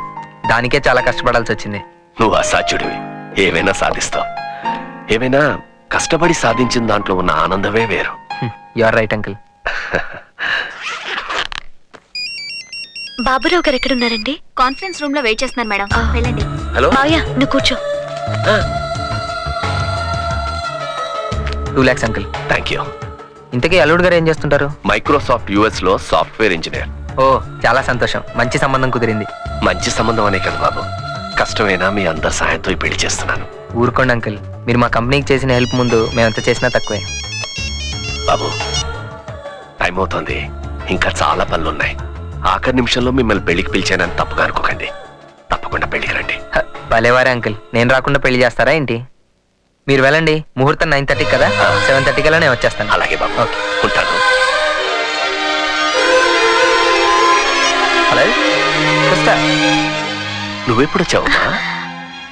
S1: దానికే చాలా కష్టపడాల్సి వచ్చింది.
S15: నువ్వు అసాధ్యుడివి. ఏవైనా సాధిస్తావు. ఏవైనా కష్టపడి సాధించిన దాంట్లో ఉన్న ఆనందమే వేరు.
S1: You are right uncle.
S3: Baburao గారు ఎక్కడున్నారండి?
S13: కాన్ఫరెన్స్ రూమ్ లో వెయిట్ చేస్తున్నారు మేడం. వెళ్ళండి.
S10: హలో
S3: మావయ్య, నువ్వు కూర్చో.
S1: 2 lakhs అంకుల్.
S15: Thank you.
S1: ఇంతకీ అల్లుడు గారు ఏం చేస్తుంటారు?
S15: మైక్రోసాఫ్ట్ US లో సాఫ్ట్వేర్ ఇంజనీర్.
S1: ఓ, చాలా సంతోషం. మంచి సంబంధం కుదిరింది.
S15: మంచి సంబంధం అనే కదా బాబు, కష్టమైనా మీ అందరి సాయంతో ఈ పెళ్లి చేస్తున్నాను.
S1: ఊరుకోండి అంకుల్. మీరు మా కంపెనీకి చేసిన హెల్ప్ ముందు మేమంత చేసినా తక్కువే.
S15: బాబు, టైం అవుతోంది. ఇంకా చాలా పనులున్నాయి. ఆఖరి నిమిషంలో మిమ్మల్ని పెళ్లికి పిలిచానని తప్పుగా అనుకోకండి. తప్పకుండా పెళ్లికి రండి.
S1: భలేవారే అంకుల్. నేను రాకుండా పెళ్లి చేస్తారా ఏంటి? మీరు వెళ్ళండి. ముహూర్తం 9:30 కదా, 7:30 కల్లా నేను వచ్చేస్తాను.
S15: అలాగే బాబు. ఓకే, ఉంటాను.
S1: హలో వస్తా.
S15: నువ్వెప్పుడు వచ్చావమ్మా?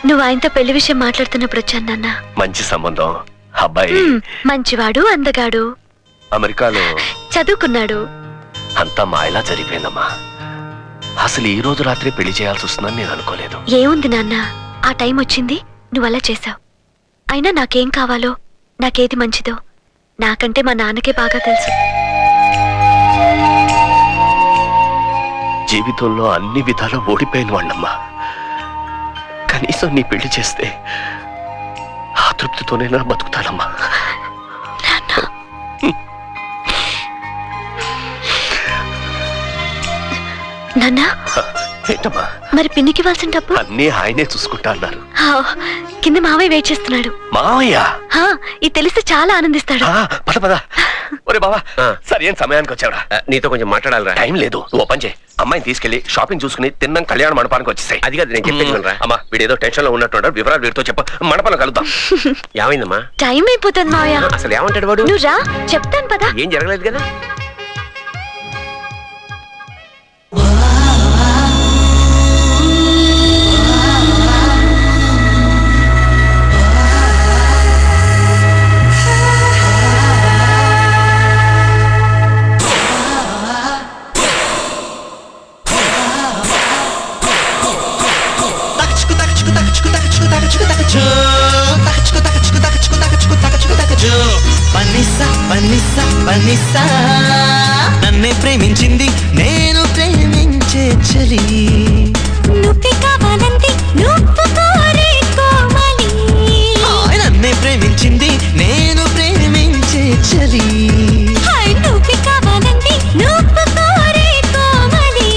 S3: నువ్వు ఆయనతో పెళ్లి విషయం మాట్లాడుతున్నప్పుడు వచ్చాను నాన్న.
S15: మంచి సంబంధం. అబ్బాయి
S3: మంచివాడు, అందగాడు,
S15: అమెరికాలో
S3: చదువుకున్నాడు.
S15: అంతా మాయలా జరిగిపోయిందమ్మా. అసలు ఈ రోజు రాత్రి పెళ్లి చేయాల్సి వస్తుందని నేను అనుకోలేదు.
S3: ఏముంది నాన్న, ఆ టైం వచ్చింది, నువ్వు అలా చేసావు. అయినా నాకేం కావాలో, నాకేది మంచిదో నాకంటే మా నాన్నకే బాగా తెలుసు.
S15: జీవితంలో అన్ని విధాలు ఓడిపోయిన వాళ్ళమ్మా. కనీసం నీ పెళ్లి చేస్తే ఆ తృప్తితోనే నా బతుకుతానమ్మా.
S3: నాన్నా,
S15: ఏంటమ్మా?
S3: మరి పిన్నికి ఇవ్వాల్సిన డబ్బు?
S15: అన్నీ ఆయనే చూసుకుంటా అన్నారు.
S3: కింద మావయ్య వెయిట్ చేస్తున్నాడు.
S15: మావయ్య
S3: ఇది తెలిస్తే చాలా ఆనందిస్తాడు.
S15: పద పద. ఒరే బావా, సరైన సమయానికి వచ్చావురా.
S10: నీతో కొంచెం మాట్లాడాలరా.
S15: టైం లేదు. నువ్వు ఓపెన్ చేయి. అమ్మాయిని తీసుకెళ్లి షాపింగ్ చూసుకుని తిన్నాం కళ్యాణ మండపానికి వచ్చేసాయి.
S10: అది కాదు నేను చెప్పేది.
S15: అమ్మా, వీడేదో టెన్షన్ లో ఉన్నట్టు వివరాలు వీడితో చెప్ప. మండపంలో కలుద్దాం.
S10: ఏమైందమ్మా?
S3: టైం అయిపోతుంది మావయ్య.
S10: అసలు ఏమంటాడు వాడు?
S3: నువ్వు రా, చెప్తాను పదా.
S10: ఏం జరగలేదు కదా.
S14: నన్నే ప్రేమించింది, నేను ప్రేమించే చలి.
S12: నువ్వు కావాలంటే నువ్వు కోరే కోమలి.
S14: నన్నే ప్రేమించింది, నేను ప్రేమించే చలి.
S12: నువ్వు కావాలంటే నువ్వు కోరే కోమలి.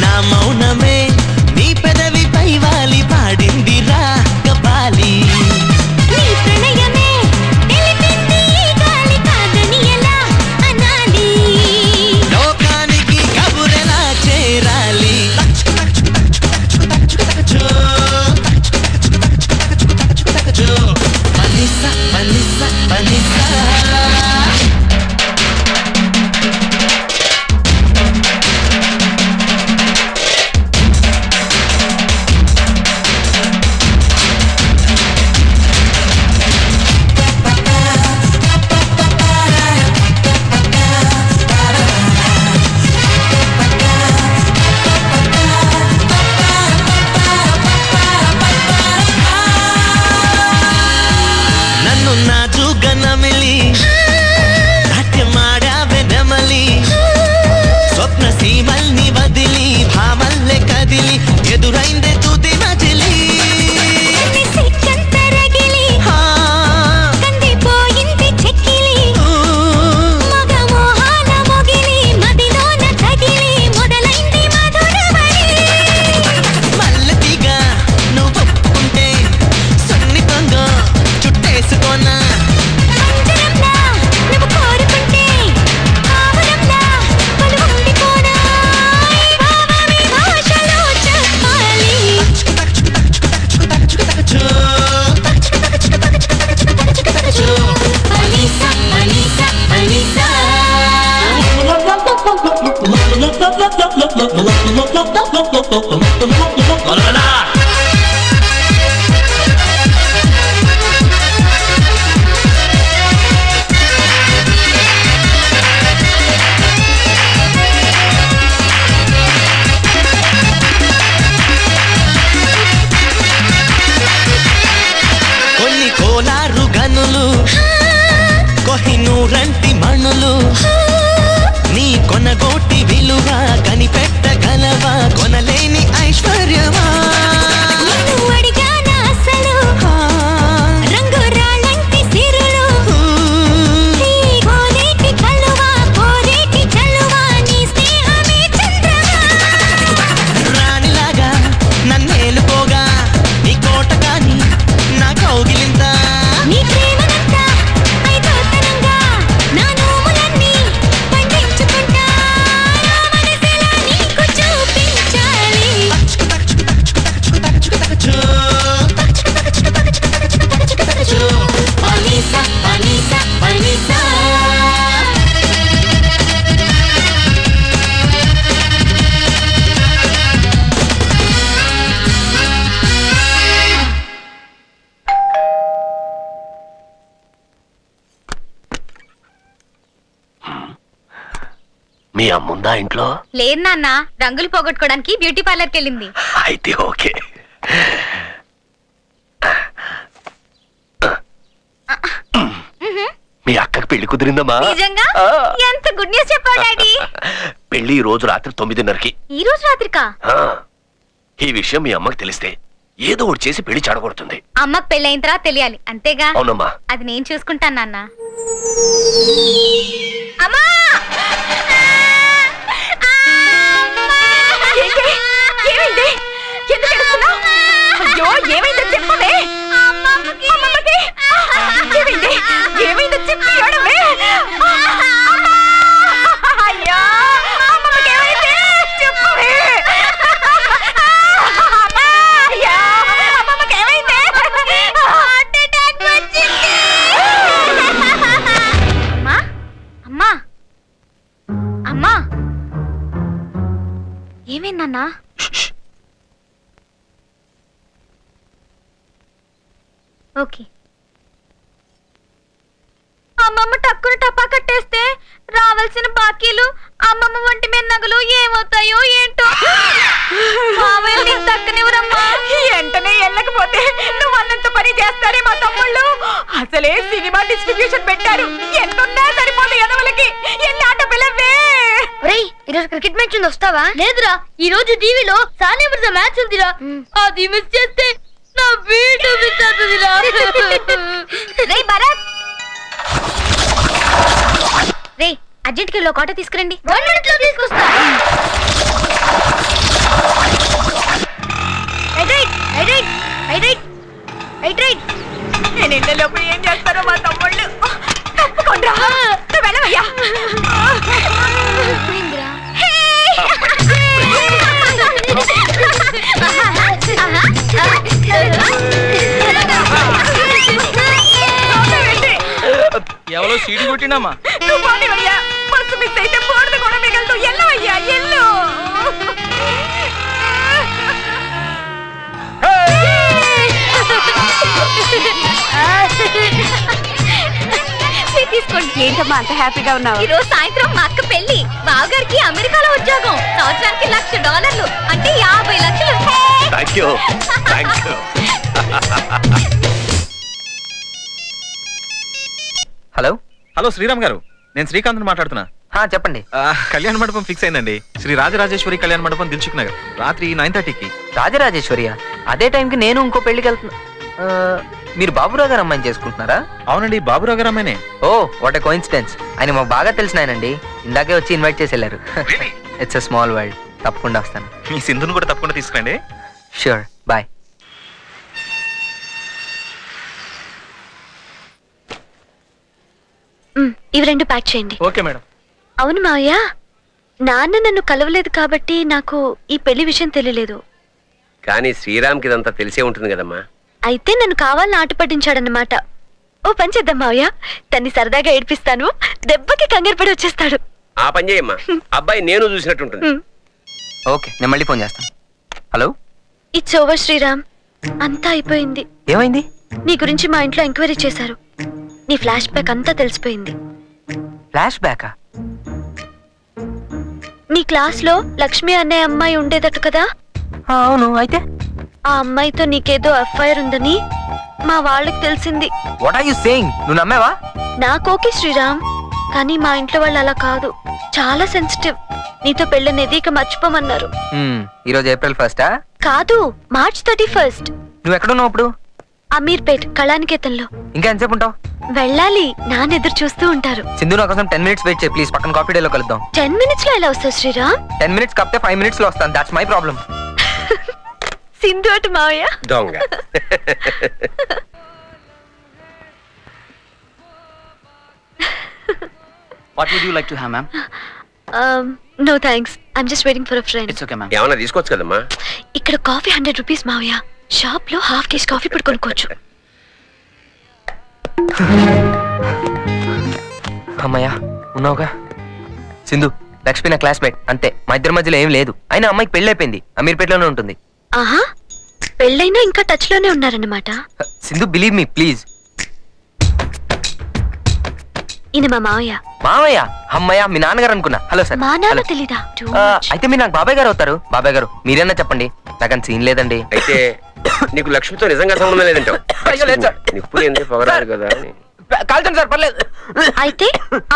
S14: నా మౌనమే నీ పెదవి పై వాలి పాడింది రాగపాలి.
S12: నీ ప్రణయమే తెలిపింది ఈ గాలి కాదని ఎలా అనాలి.
S14: లోకానికి కబురెలా చేరాలి. పనిసా పనిసా పనిసా. నన్ను నాజుగా నమిలి నాట్యమాడావె నెమలి. స్వప్న సీమల్ని వదిలి భామల్లె కదిలి ఎదురైందే తుది మజిలి.
S12: సిక్కంతరగిలి కందిపోయింది చెక్కిలి. మగ
S14: పంచుకోనా
S12: పంజరంలా నువ్వు కోరుకుంటే కావరంలా కొలువుండిపోనా భావమే భాషలో చెప్పాలి అలీసా అలీసా అలీసా
S14: కొన్ని కోలారు గనులు కొహినూరంటి మణులు నీ కొనగోటి విలువ కనిపెట్టగలవా కొనలేని ఐశ్వర్యమా
S12: నువ్వు అడిగానా అసలు రంగు రాళ్ళంటి సిరులు ఈ కోనేటి కలువా కోరేటి చలువా నీ స్నేహమే చంద్రమా
S14: రాణిలాగా నన్నేలుకోగా నీ కోట కాని నా కౌగిలింత
S12: నీ ప్రేమనంతా ఐదోతనంగా నా నోములన్నీ పండించుకుంటా నా మనసులా నీకు చూపించాలి అలీసా అలీసా అలీసా
S15: మీ అమ్ముందా ఇంట్లో?
S13: లేదు నాన్న, రంగులు పోగొట్టుకోవడానికి బ్యూటీ పార్లర్కి వెళ్ళింది.
S15: అయితే ఓకే. మీ అక్కకి పెళ్లి కుదిరిందమ్మా?
S13: నిజంగా? ఎంత గుడ్ న్యూస్ చెప్పావు డాడీ.
S15: పెళ్లి ఈ రోజు రాత్రి 9:30కి.
S13: ఈ రోజు రాత్రికా?
S15: ఈ విషయం మీ అమ్మకి తెలిస్తే ఏదో ఒకటి చేసి పెళ్లి చెడగొడుతుంది.
S13: అమ్మకి పెళ్ళైన తర్వాత తెలియాలి అంతేగా?
S15: అవునమ్మా.
S13: అది నేను చూసుకుంటాను నాన్న. అమ్మా!
S12: ఏమైంది? ఎందుకు ఏడుస్తున్నావ్? అయ్యో ఏమైందో చెప్పవే. అమ్మమ్మకి ఏమైంది? ఏమైందో చెప్పి ఏడవే. అయ్యో అమ్మమ్మకి ఏమైంది చెప్పవే. అయ్యో అమ్మమ్మకి ఏమైంది? హార్ట్ అటాక్ వచ్చింది.
S13: అమ్మా అమ్మా అమ్మా ఏమైందన్నా? ఓకే. అమ్మమ్మ టక్కున టపా కట్టేస్తే రావాల్సిన బాకీలు అమ్మమ్మ ఒంటి మీద నగలు ఏమవుతాయో ఏంటో. దక్కనివ్వరమ్మా.
S12: వెంటనే వెళ్ళకపోతే నువ్వు అన్నంత పని చేస్తారే మా తమ్ముళ్ళు. అసలే సినిమా డిస్ట్రిబ్యూషన్ పెట్టారు. ఎంతున్నా సరిపోదు ఎదవలకి. ఎన్ని ఆట పిల్లవే.
S16: ఈరోజు క్రికెట్ మ్యాచ్ ఉంది, వస్తావా? లేదురా, ఈ రోజు టీవీలో సానియా మిర్జా మ్యాచ్ ఉందిరా. అది మిస్ చేస్తే నా వీడియో మిస్ అవుతుందిరా.
S13: రే భరత్, రే అర్జెంట్ కి ఒక ఆటో తీసుకురండి.
S16: 1 minute లో తీసుకొస్తా.
S12: నేను ఎండలోపు ఏం చేస్తారో మా తమ్ముళ్ళు. తప్పుకోండ్రా, నువ్వు వెళ్ళవయ్యా.
S4: ఎవరో సీటు కొట్టినామా?
S12: నువ్వు పోనివయ్యా. బస్సు మిస్ అయితే బోర్డు కూడా మిగలదు. ఎల్లవయ్యా ఎల్లు.
S13: తీసుకోండి.
S12: ఏంటమ్మా అంత హ్యాపీగా ఉన్నావు?
S13: ఈ రోజు సాయంత్రం మా అక్క పెళ్లి. బావగారికి అమెరికాలో ఉద్యోగం. సంవత్సరానికి $1,00,000 అంటే 50 లక్షలు.
S15: Thank you. Thank you.
S9: Hello hello Sriram గారు, నేను శ్రీకాంత్ మాట్లాడుతున్నా.
S1: చెప్పండి.
S9: కళ్యాణ మండపం ఫిక్స్ అయిందండి. శ్రీ రాజరాజేశ్వరి కళ్యాణ మండపం, దిల్సుఖ్ నగర్, రాత్రి 9:30కి.
S1: రాజరాజేశ్వరియా? అదే టైంకి నేను ఇంకో పెళ్లికి వెళ్తున్నా. మీరు బాబురావు గారు అమ్మాయిని చేసుకుంటున్నారా?
S9: అవునండి, బాబురావు గారు అమ్మాయినే.
S1: Oh what a coincidence. ఆయన మాకు బాగా తెలిసిన ఆయనండి. ఇందాకే వచ్చి ఇన్వైట్ చేసి వెళ్ళారు. It's a small world. తప్పకుండా వస్తాను.
S9: మీ సింధుని కూడా తప్పకుండా తీసుకురండి.
S1: Sure, bye.
S3: ఇవి 2 ప్యాక్ చేయండి.
S4: Okay madam.
S3: అవును మావయ్య, నాన్న నన్ను కలవలేదు కాబట్టి నాకు ఈ పెళ్లి విషయం తెలియలేదు.
S10: కానీ శ్రీరామ్కి ఇదంతా తెలిసే ఉంటుంది కదమ్మా.
S3: అయితే నన్ను కావాలని ఆట పట్టించాడన్నమాట. ఓ పని చేద్దాం మావయ్య, తన్ని సరదాగా ఏడిపిస్తాను, దెబ్బకి కంగారు పడి వచ్చేస్తాడు.
S10: ఆ పని చేయమ్మా, అబ్బాయి నేను చూసినట్టుంటుంది.
S1: ఓకే, నేను మళ్ళీ ఫోన్ చేస్తాను. హలో,
S3: ఇట్స్ ఓవర్ శ్రీరామ్, అంతా అయిపోయింది.
S1: ఏమైంది?
S3: నీ గురించి మా ఇంట్లో ఎంక్వైరీ చేశారు. నీ ఫ్లాష్ బ్యాక్ అంతా తెలిసిపోయింది.
S1: ఫ్లాష్ బ్యాకా?
S3: నీ క్లాస్ లో లక్ష్మి అనే అమ్మాయి ఉండేదట కదా?
S1: అవును. అయితే
S3: ఆ అమ్మాయితో నీకేదో ఎఫ్ఐఆర్ ఉందని మా వాళ్ళకి తెలిసింది.
S1: What are you saying? నువ్వు నమ్మావా?
S3: నాకు ఓకే శ్రీరామ్, కానీ మా ఇంట్లో వాళ్ళు అలా కాదు, చాలా సెన్సిటివ్. నీతో పెళ్ళనేది ఇక మర్చిపోమన్నారు.
S1: ఈరోజు ఏప్రిల్ 1
S3: కాదు, మార్చ్ 31.
S1: నువ్వు ఎక్కడున్నావు ఇప్పుడు?
S3: అమీర్పేట్ కళానికేతన్లో.
S1: ఇంకా ఎంతసేపు ఉంటావు?
S3: వెళ్ళాలి, నాన్న ఎదురు చూస్తూ ఉంటారు.
S1: సింధు, నా కోసం 10 minutes వెయిట్ చేయి ప్లీజ్. పక్కన కాఫీ డేలో కలుద్దాం.
S3: 10 minutes లో ఎలా వస్తావు శ్రీరామ్?
S1: 10 minutes కాకపోతే 5 minutes లో వస్తాను. That's my problem.
S3: సింధు అటు మావయ్య
S10: దొంగ.
S4: What would you like to have, ma'am?
S3: No thanks, I'm just waiting for a friend.
S4: It's okay, ma'am.
S10: ఏమన్నా తీసుకోవచ్చు కదమ్మా.
S3: ఇక్కడ కాఫీ 100 రూపీస్ మావయ్య. షాప్ లో ½ కేజీ కాఫీ పొడి కొనుక్కోవచ్చు.
S1: అమ్మయ్యా, ఉన్నావుగా. సింధు, లక్ష్మి నా క్లాస్మేట్, అంతే. మా ఇద్దరి మధ్యలో ఏం లేదు. అయినా అమ్మాయికి పెళ్లి అయిపోయింది, అమీర్పేటలోనే ఉంటుంది.
S3: ఆహా, పెళ్ళైనా ఇంకా టచ్ లోనే ఉన్నారన్నమాట.
S1: Sindhu, believe me please.
S3: ఈయన మా మావయ్య.
S1: మావయ్య? అమ్మయ్య, మీ నాన్నగారు అనుకున్నా. Hello sir.
S3: మా నాన్న తెలీదా?
S1: అయితే మీరు నాకు బాబాయ్ గారు అవుతారు. బాబాయ్ గారు మీరేనా చెప్పండి, నాకంత సీన్ లేదండి.
S10: అయితే నీకు లక్ష్మితో నిజంగా సంబంధం లేదంటావు? నిప్పులు ఎందుకు పొగరారు కదా.
S1: కాల్చండి సార్, పర్లేదు.
S3: అయితే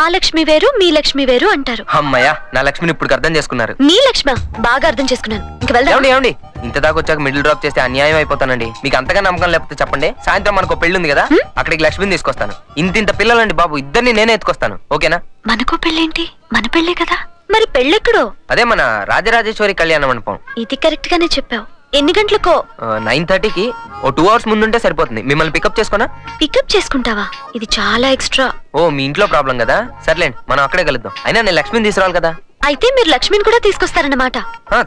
S3: ఆ లక్ష్మి వేరు, మీ లక్ష్మి వేరు అంటారు.
S1: అమ్మయ్య, నా లక్ష్మిని ఇప్పుడు అర్థం చేసుకున్నారు.
S3: మీ లక్ష్మ బాగా అర్థం చేసుకున్నాను. ఇంక వెళ్దాం.
S1: ఏమండి, ఇంత దాకా వచ్చాక మిడిల్ డ్రాప్ చేస్తే అన్యాయం అయిపోతానండి. మీకు అంతగా నమ్మకం లేకపోతే చెప్పండి, సాయంత్రం మనకు పెళ్లి ఉంది కదా, అక్కడికి లక్ష్మిని తీసుకొస్తాను. ఇంత పిల్లలండి బాబు, ఇద్దరిని నేనే ఎత్తుకొస్తాను. ఓకేనా?
S3: మనకు పెళ్ళేంటి, మన పెళ్ళే కదా. మరి పెళ్ళెక్కడో?
S1: అదే మన రాజరాజేశ్వరి కళ్యాణ మండపం.
S3: ఇది కరెక్ట్ గానే చెప్పావు. ఎన్ని గంటలకో?
S1: 9:30కి. ఓ 2 hours ముందుంటే సరిపోతుంది. మిమ్మల్ని పికప్ చేసుకోనా?
S3: పికప్ చేసుకుంటావా? ఇది చాలా ఎక్స్ట్రా.
S1: ఓ, మీ ఇంట్లో ప్రాబ్లం కదా. సర్లేండి, మనం అక్కడే కలుద్దాం. అయినా నేను లక్ష్మిని తీసుకురావాలి కదా.
S3: అయితే మీరు లక్ష్మిని కూడా తీసుకొస్తారన్నమాట.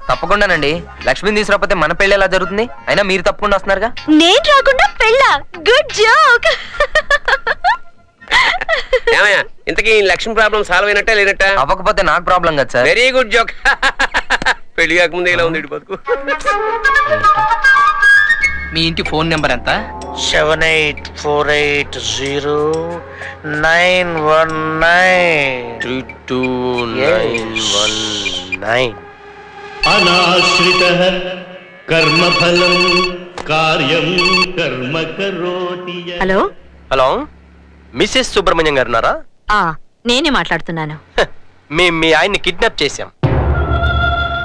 S1: తప్పకుండానండి. లక్ష్మిని తీసుకురాకపోతే మన పెళ్లి ఎలా జరుగుతుంది? అయినా మీరు తప్పకుండా వస్తున్నారుగా.
S3: నేను రాకుండా పెళ్ళా? Good joke.
S10: ఏమయ్యా, ఇంతకీ లక్ష్మి ప్రాబ్లం సాల్వ్ అయినట్టే లేనట్ట?
S1: అవ్వకపోతే నాకు ప్రాబ్లం కదా సార్.
S10: Very good joke. పెళ్లి కాకముందే ఇలా ఉంది బతుకు.
S4: మీ ఇంటి ఫోన్ నెంబర్ ఎంత?
S7: 7848093219.
S17: అనాశ్రితః కర్మఫలం కార్యం కర్మ కరోతి.
S7: హలో హలో, మిసెస్ సుబ్రహ్మణ్యం గారు ఉన్నారా?
S12: నేనే మాట్లాడుతున్నాను.
S7: మేము మీ ఆయన్ని కిడ్నాప్ చేశాం.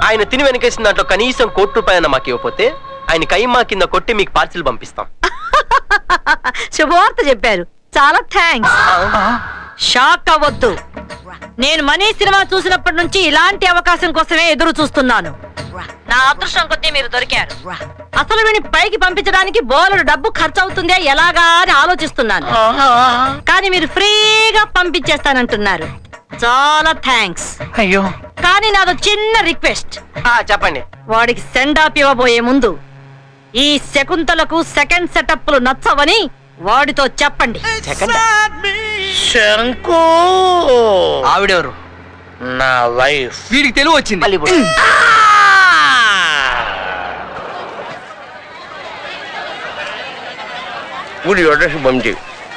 S7: ఆయన తిని వెనకేసిన దాంట్లో కనీసం ₹1 మాకు ఇవ్వకపోతే ఆయన కైమా కింద కొట్టి మీకు పార్సిల్ పంపిస్తాం.
S12: శుభవార్త చెప్పారు, చాలా థ్యాంక్స్. షాక్ అవ్వద్దు, నేను మనీ సినిమా చూసినప్పటి నుంచి ఇలాంటి అవకాశం కోసమే ఎదురు చూస్తున్నాను. నా అదృష్టం కొద్దీ మీరు దొరికారు. అసలు వీని పైకి పంపించడానికి బోలెడు డబ్బు ఖర్చు అవుతుందే ఎలాగా అని ఆలోచిస్తున్నాను. కానీ మీరు ఫ్రీగా పంపించేస్తానంటున్నారు. చాలా థ్యాంక్స్.
S5: అయ్యో,
S12: కానీ నాదో చిన్న రిక్వెస్ట్.
S7: చెప్పండి.
S12: వాడికి సెండ్ ఆఫ్ ఇవ్వబోయే ముందు ఈ శకుంతలకు సెకండ్ సెటప్లు నచ్చవని వాడితో చెప్పండి.
S7: శంకు
S4: ఆవిడెవరు?
S7: నా వైఫ్.
S4: వీడికి తెలివి వచ్చింది.
S10: ఊడి అడ్రస్ పంపి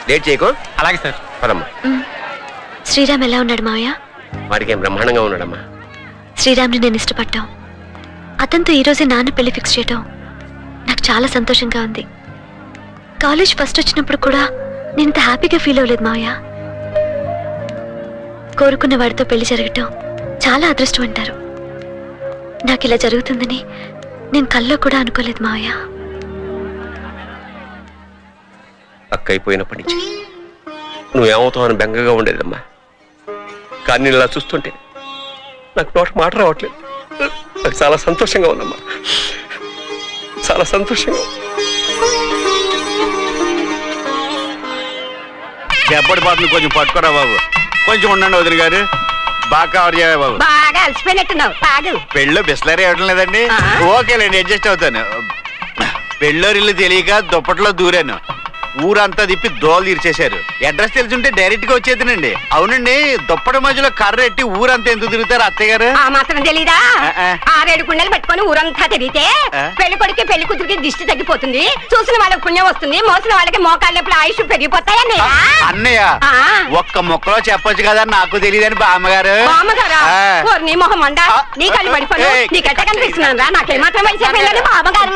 S10: లేట్ చేయకు.
S4: అలాగే సార్.
S10: పదమ్మా.
S3: శ్రీరామ్ ఎలా ఉన్నాడు మావయ్య?
S10: వాడికి ఏం బ్రహ్మాండంగా ఉన్నాడమ్మా.
S3: శ్రీరామ్ని నేను ఇష్టపడ్డాం. అతనితో ఈరోజే నాన్న పెళ్లి ఫిక్స్ చేయటం నాకు చాలా సంతోషంగా ఉంది. కాలేజ్ ఫస్ట్ వచ్చినప్పుడు కూడా నేను ఇంత హ్యాపీగా ఫీల్ అవ్వలేదు మావయ్య. కోరుకున్న వాడితో పెళ్లి జరగటం చాలా అదృష్టం అంటారు. నాకు ఇలా జరుగుతుందని నేను కల్లో కూడా అనుకోలేదు మావయ్య.
S10: అక్క అయిపోయినప్పటి నుంచి నువ్వేమవుతావు అని బెంగగా ఉండేదమ్మా. కానీ నేను ఇలా చూస్తుంటే నాకు నోట మాట రావట్లేదు. నాకు చాలా సంతోషంగా ఉందమ్మా, చాలా సంతోషంగా.
S6: దెబ్బడిపోతుంది, కొంచెం పట్టుకోరా బాబు. కొంచెం ఉండండి వదిన గారు, బాగా కవర్ చేయ బాబు.
S12: బాగా అలసిపోయినట్టున్నావు, తాగు.
S6: పెళ్ళిలో బిస్లరీ ఇవ్వడం లేదండి. ఓకేలేండి, అడ్జస్ట్ అవుతాను. పెళ్ళోరిల్లు తెలియక దుప్పట్లో దూరాను, ఊరంతా తిప్పి దోలు తీర్చేశారు. అడ్రస్ తెలుసుంటే డైరెక్ట్ గా వచ్చేదినండి. అవునండి, దుప్పటి మధ్యలో కర్ర ఎట్టి ఊరంతా ఎందుకు తిరుగుతారు అత్తయ్య గారు?
S12: ఆ మాత్రం తెలీదా? 6-7 కుండలు పెట్టుకొని ఊరంతా తిరిగితే పెళ్లి కొడుకు పెళ్లి కూతురికి దిష్టి తగ్గిపోతుంది, చూసిన వాళ్ళకి పుణ్యం వస్తుంది, మోసిన వాళ్ళకి మోకాళ్ళ నొప్పులు ఆయుష్ పెరిగిపోతాయని.
S6: అన్నయ్య ఒక్క మొక్కలో చెప్పొచ్చు కదా, నాకు తెలియదని బామ్మగారు.
S12: బామ్మగారా? నీ మొహం మండా, నీ కళ్ళు పడిపోను, నీకెట్ట కనిపిస్తున్నాను రా, నాకేమాత్రం వయసు అయిపోయిందని బామ్మగారు.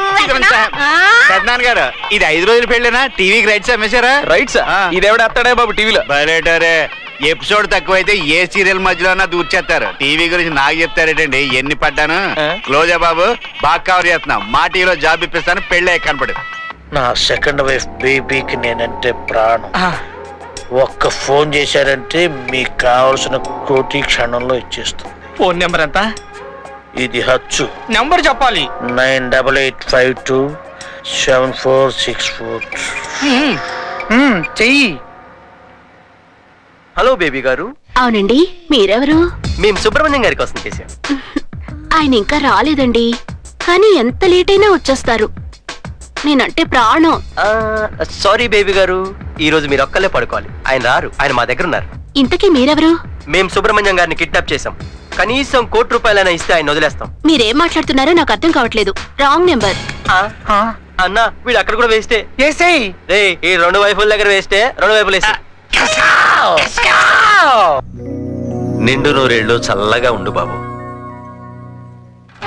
S6: పెద్దనాన్న గారు, ఇది 5 రోజుల పెళ్ళేనా? టీవీకి రైట్స్ అమ్మేశారా?
S4: రైట్స్ ఇదేవిడేస్తాడే బాబు టీవీలో.
S6: బయటరే ఎపిసోడ్ తక్కువైతే ఏ సీరియల్ మధ్యలో దూర్చేస్తారు. టీవీ గురించి నాకు చెప్తారేటండి, ఎన్ని పడ్డాను. క్లోజా బాబు, బాగా కవర్ చేస్తున్నాం. మా టీవీలో జాబ్ ఇప్పిస్తాను, పెళ్ళే కనపడు.
S18: నా సెకండ్ వైఫ్ బేబీకి నేనంటే ప్రాణం. ఒక్క ఫోన్ చేశారంటే మీకు కావాల్సిన కోటి క్షణంలో ఇచ్చేస్తాం.
S4: ఫోన్ నెంబర్ ఎంత?
S18: ఇది హచ్చు
S4: నెంబర్ చెప్పాలి.
S18: 98852 7464.
S5: చెయ్యి.
S7: హలో బేబీ గారు.
S11: అవునండి, మీరెవరు?
S7: మేము సుబ్రహ్మణ్యం గారి కోసం చేశాం.
S11: ఆయన ఇంకా రాలేదండి, కానీ ఎంత లేట్ అయినా వచ్చేస్తారు. నేనంటే ప్రాణం.
S7: సారీ బేబీ గారు, ఈ రోజు మీరు ఒక్కలే పడుకోవాలి. ఆయన రారు, ఆయన మా దగ్గర ఉన్నారు.
S11: ఇంతకీ మీరెవరు?
S7: మేము సుబ్రహ్మణ్యం గారిని కిడ్నాప్ చేశాం. కనీసం ₹1,00,00,000 ఇస్తే ఆయన వదిలేస్తాం.
S11: మీరేం మాట్లాడుతున్నారో నాకు అర్థం కావట్లేదు. Wrong number.
S7: అన్నా, వీడు అక్కడ కూడా వేస్తే రే, ఈ 2 వైపుల దగ్గర వేస్తే 2 వైపులు వేస్తే.
S15: నిండు నూరేళ్ళు చల్లగా ఉండు బాబు.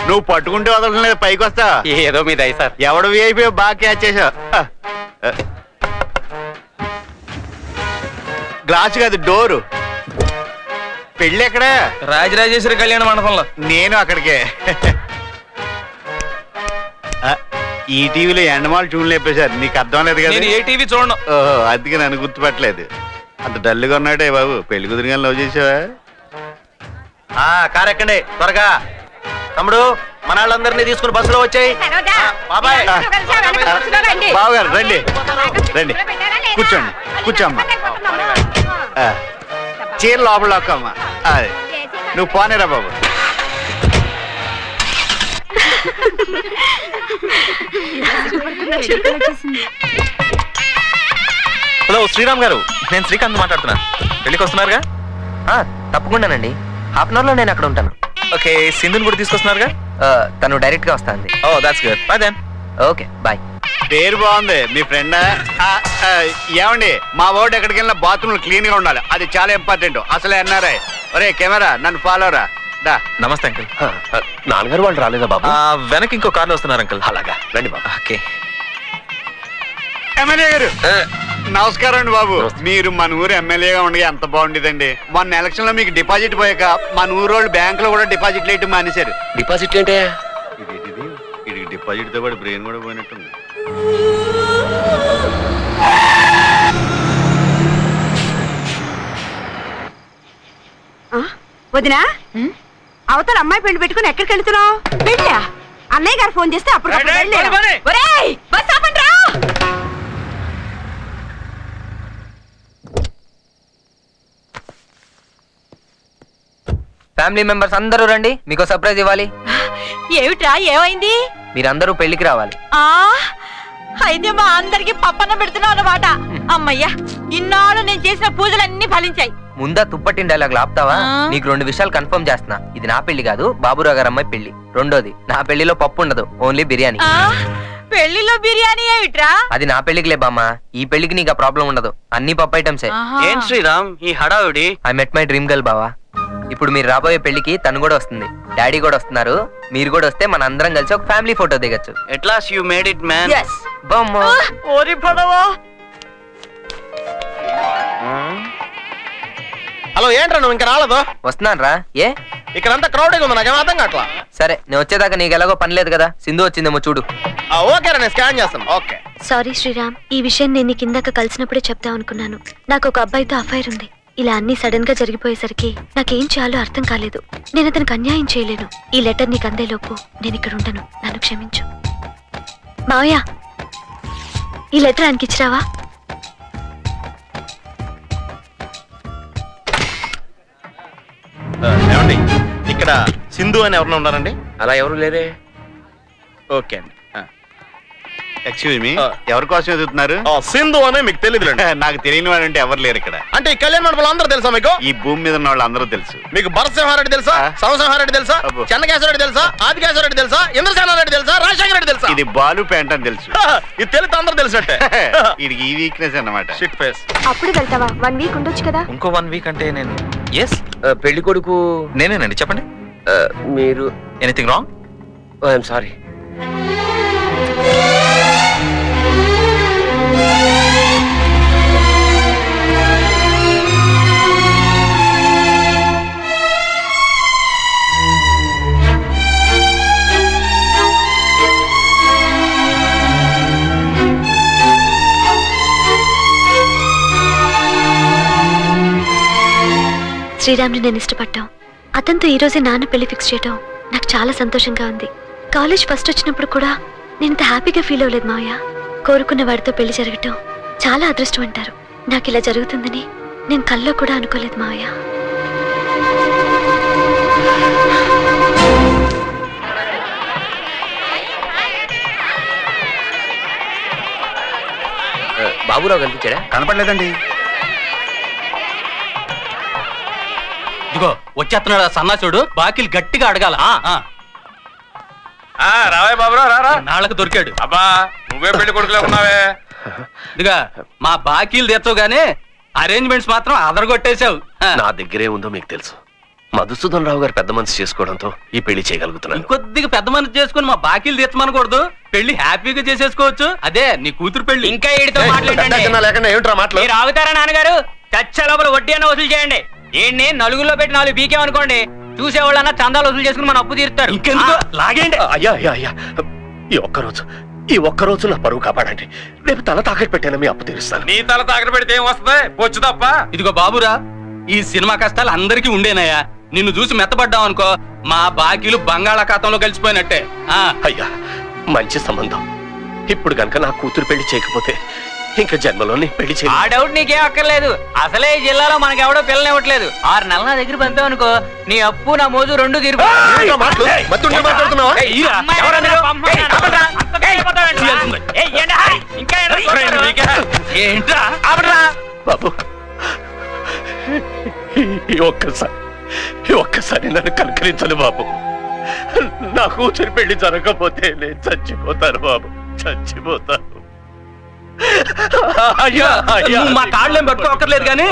S6: నువ్వు పట్టుకుంటే వదలడం లేదు, పైకి వస్తా.
S7: ఏదో మీ దయ సార్.
S6: ఎవడు అయిపోయావు, బాగా క్యాచ్ చేసావు. గ్లాస్ కాదు, డోరు. పెళ్ళి ఎక్కడ?
S4: రాజరాజేశ్వరి కళ్యాణ మండపంలో.
S6: నేను అక్కడికే. ఈ టీవీలో ఎండమాలు చూడలు లేపేశారు, నీకు అర్థం లేదు కదా.
S4: ఏ టీవీ చూడను.
S6: ఓహో, అందుకే నన్ను గుర్తుపట్టలేదు. అంత డల్గా ఉన్నాడే బాబు. పెళ్లి కుదిరిగా లవ్ చేసావా?
S7: కార్ ఎక్కండి త్వరగా. తమ్ముడు, మన వాళ్ళందరినీ తీసుకుని బస్సులో వచ్చాయి. బాబాయ్,
S6: బావగారు రండి రండి, కూర్చోండి, కూర్చోమ్మా. చీర లోపల ఒక్కమ్మా. నువ్వు పోనేరా బాబు.
S9: హలో శ్రీరామ్ గారు, నేను శ్రీకాంత్ మాట్లాడుతున్నా. పెళ్ళికి వస్తున్నారుగా?
S1: తప్పకుండానండి, హాఫ్ అన్ అవర్ లో నేను అక్కడ ఉంటాను.
S9: ఓకే, సింధుని కూడా తీసుకొస్తున్నారుగా?
S1: తను డైరెక్ట్ గా వస్తుంది.
S9: Oh that's good. Bye then.
S1: Okay bye.
S6: పేరు బాగుంది, మీ ఫ్రెండ్? ఏమండి, మా వాడు ఎక్కడికి వెళ్ళినా బాత్రూమ్ క్లీన్ గా ఉండాలి, అది చాలా ఇంపార్టెంట్. అసలే అన్నారే. ఒరే కెమెరా, నన్ను ఫాలో రా.
S9: నమస్తే అంకుల్.
S15: నాన్నగారు వాళ్ళు రాలేదా బాబు?
S9: వెనక్కి ఇంకో కార్లో వస్తున్నారు అంకుల్.
S15: అలాగా, రండి బాబు.
S9: ఓకే.
S6: ఎమ్మెల్యే గారు నమస్కారం అండి బాబు. మీరు మన ఊరు ఎమ్మెల్యేగా ఉండగా ఎంత బాగుండేదండి. మొన్న ఎలక్షన్ లో మీకు డిపాజిట్ పోయాక మన ఊరు వాళ్ళు బ్యాంక్ లో కూడా డిపాజిట్ వేయటం మానేశారు.
S15: డిపాజిట్ ఏంటే?
S6: ఇది డిపాజిట్ తో పాటు బ్రెయిన్ కూడా పోయినట్టుంది.
S12: వదినా, అవతల అమ్మాయి పెళ్లి పెట్టుకుని ఎక్కడికి వెళ్తున్నావు? పెళ్ళా? అన్నయ్య గారు ఫోన్ చేస్తే అప్పుడు
S1: ఫ్యామిలీ మెంబర్స్ అందరూ రండి, మీకు సర్ప్రైజ్ ఇవ్వాలి.
S12: ఏమిట్రా, ఏమైంది?
S1: మీరందరూ పెళ్లికి రావాలి.
S12: అయితే మా అందరికి పప్పన్న పెడుతున్నావు అన్నమాట. అమ్మయ్యా, ఇన్నాళ్ళు నేను చేసిన పూజలన్నీ ఫలించాయి.
S1: ముందా తుప్పట్టిన డైలాగ్ ఆపుతావా? నీకు 2 విషయాలు కన్ఫర్మ్ చేస్తున్నా. ఇది నా పెళ్లి కాదు, బాబురావు గారు అమ్మాయి పెళ్లి. రెండోది, నా పెళ్లిలో పప్పు ఉండదు, ఓన్లీ బిర్యానీ.
S12: పెళ్లిలో బిర్యానీ ఏమిట్రా?
S1: అది నా పెళ్లికి లేబామ్మా, ఈ పెళ్లికి నీకు ఆ ప్రాబ్లం ఉండదు, అన్ని పప్పు ఐటమ్స్.
S7: ఏం శ్రీరామ్ ఈ హడావిడి?
S1: I met my dream girl బావా. ఇప్పుడు మీరు రాబోయే పెళ్లికి తను కూడా వస్తుంది, డాడీ కూడా వస్తున్నారు. మీరు కూడా వస్తే మన అందరం కలిసి ఒక ఫ్యామిలీ ఫోటో దిగచ్చు.
S7: At last you made it man.
S1: yes బొమ్మ.
S12: ఓరి పడవా.
S2: హలో, ఏంట్రా నువ్వు ఇంకా రాలేదు?
S1: వస్తున్నాను రా. ఏ
S2: ఇక్కడంతా క్రౌడింగ్ ఉంది, నాకేం అర్థం కావట్లా.
S1: సరే, నేను వచ్చేదాకా నీకు ఎలాగో పని లేదు కదా. సింధు వచ్చిందేమో చూడు.
S2: ఓకే, నేను స్కాన్ చేస్తాను. ఓకే.
S3: సారీ శ్రీరామ్, ఈ విషయం నేను కిందక కలిసినప్పుడే చెప్దాం అనుకున్నాను. నాకు ఒక అబ్బాయితో అఫైర్ ఉంది. ఇలా అన్ని సడన్ గా జరిగిపోయేసరికి నాకేం చేయాలో అర్థం కాలేదు. నేను అతనికి అన్యాయం చేయలేను. ఈ లెటర్ నీకు అందేలోపు నేను ఇక్కడ ఉండను, నన్ను క్షమించు. మావయ్య, ఈ లెటర్ ఆయనకి ఇచ్చిరావా?
S2: ఇక్కడ సింధు అని ఎవరైనా ఉన్నారండి?
S10: అలా ఎవరు లేరే.
S2: ఓకే అండి.
S6: ఎక్స్క్యూజ్ మీ, ఎవరి కోసం ఎదుగుతున్నారు?
S2: సింధు అనే మీకు తెలియదు.
S6: నాకు తెలియని వాళ్ళంటే ఎవరు లేరు ఇక్కడ.
S2: అంటే ఈ కళ్యాణ మండపంలో అందరూ తెలుసా మీకు?
S6: ఈ భూమి మీద ఉన్న వాళ్ళు అందరూ తెలుసు.
S2: మీకు భరతసింహారెడ్డి తెలుసా, శివసింహారెడ్డి తెలుసా, చెన్నకేశ్వరరెడ్డి తెలుసా, ఆదికేశ్వరరెడ్డి తెలుసా, ఇంద్రసేనారెడ్డి తెలుసా, రాజశేఖర రెడ్డి తెలుసా?
S6: ఇది బాలు ప్యాంట్ అని తెలుసు.
S2: ఇది తెలుసు, అందరూ తెలిసినట్టే.
S6: ఇది ఈ వీక్నెస్ అన్నమాట.
S2: Shit face.
S3: అప్పుడు వెళ్తావా? 1 వీక్ ఉండొచ్చు కదా.
S9: ఇంకో 1 వీక్ అంటే నేను
S10: పెళ్లి కొడుకు
S9: నేనేనండి. చెప్పండి.
S10: మీరు
S9: ఎనీథింగ్ రాంగ్?
S10: I'm sorry.
S3: శ్రీరామ్ని నేను ఇష్టపడ్డాం. అతనితో ఈరోజే నాన్న పెళ్లి ఫిక్స్ చేయటం నాకు చాలా సంతోషంగా ఉంది. కాలేజ్ ఫస్ట్ వచ్చినప్పుడు కూడా నేను ఇంత హ్యాపీగా ఫీల్ అవ్వలేదు మావయ్య. కోరుకున్న వాడితో పెళ్లి జరగటం చాలా అదృష్టం అంటారు. నాకు ఇలా జరుగుతుందని నేను కల్లో కూడా అనుకోలేదు మావయ్య.
S10: బాబురావు కనిపించాడా?
S9: కనపడలేదండి.
S8: ఇదిగో వచ్చేస్తున్నాడు సన్నాసుడు. బాకీలు గట్టిగా అడగాల.
S4: రావే బాబురావు, రారా.
S8: నాళ్ళకు దొరికాడు.
S4: అబ్బా నువ్వే పెళ్లి కొడుకులే ఉన్నావే.
S8: ఇదిగా మా బాకీలు తెచ్చగానే అరేంజ్మెంట్స్ మాత్రం అదరగొట్టేశావు.
S15: నా దగ్గరే ఉందో మీకు తెలుసు. మధుసూదన్ రావు గారు పెద్ద మనసు చేసుకోవడంతో ఈ పెళ్లి చేయగలుగుతున్నాను.
S8: కొద్దిగా పెద్ద మనసు చేసుకుని మా బాకీలు తెచ్చమనకూడదు, పెళ్లి హ్యాపీగా చేసేసుకోవచ్చు. అదే నీ కూతురు పెళ్లి.
S7: ఇంకా ఏడితో మాట్లాడండి. మీరు ఆగుతారా నాన్నగారు? చచ్చ లోపల వడ్డీ అన్న వసూలు చేయండి. ఏంటి నలుగురిలో పెట్టి 4 బీకేమనుకోండి, చూసేవాళ్ళన్నా చందాలు వసూలు చేసుకుని మన అప్పు తీరుతారు.
S8: ఇంకెందుకు లాగేండి.
S15: అయ్యా అయ్యా అయ్యా, ఈ ఒక్క రోజు నా పరువు కాపాడండి. రేపు తల తాకట్టు పెట్టాను, మీ అప్పు తీరుస్తాను.
S4: నీ తల తాకట్టు పెడితే ఏం వస్తుంది? పొచ్చు తప్ప.
S8: ఇదిగో బాబురా, ఈ సినిమా కష్టాలు అందరికీ ఉండేనయ్యా. నిన్ను చూసి మెత్తపడ్డాం అనుకో, మా బాకీలు బంగాళాఖాతంలో కలిసిపోయినట్టే.
S15: అయ్యా మంచి సంబంధం. ఇప్పుడు గనక నా కూతురు పెళ్లి చేయకపోతే ఇంకా జన్మలోని పెళ్లి చేయ.
S7: ఆ డౌట్ నీకేం అక్కర్లేదు. అసలే ఈ జిల్లాలో మనకి ఎవడో పిల్లని ఇవ్వట్లేదు. 6 నెలల నా దగ్గర పంపామనుకో, నీ అప్పు నా మోజు 2 తీరు.
S15: బాబు ఒక్కసారి నన్ను కలకరించను బాబు. నా కూతురు పెళ్లి జరగకపోతే నేను చచ్చిపోతాను బాబు, చచ్చిపోతాను.
S8: అయ్యా నువ్వు మా కాళ్ళేం పట్టుకోకర్లేదు కానీ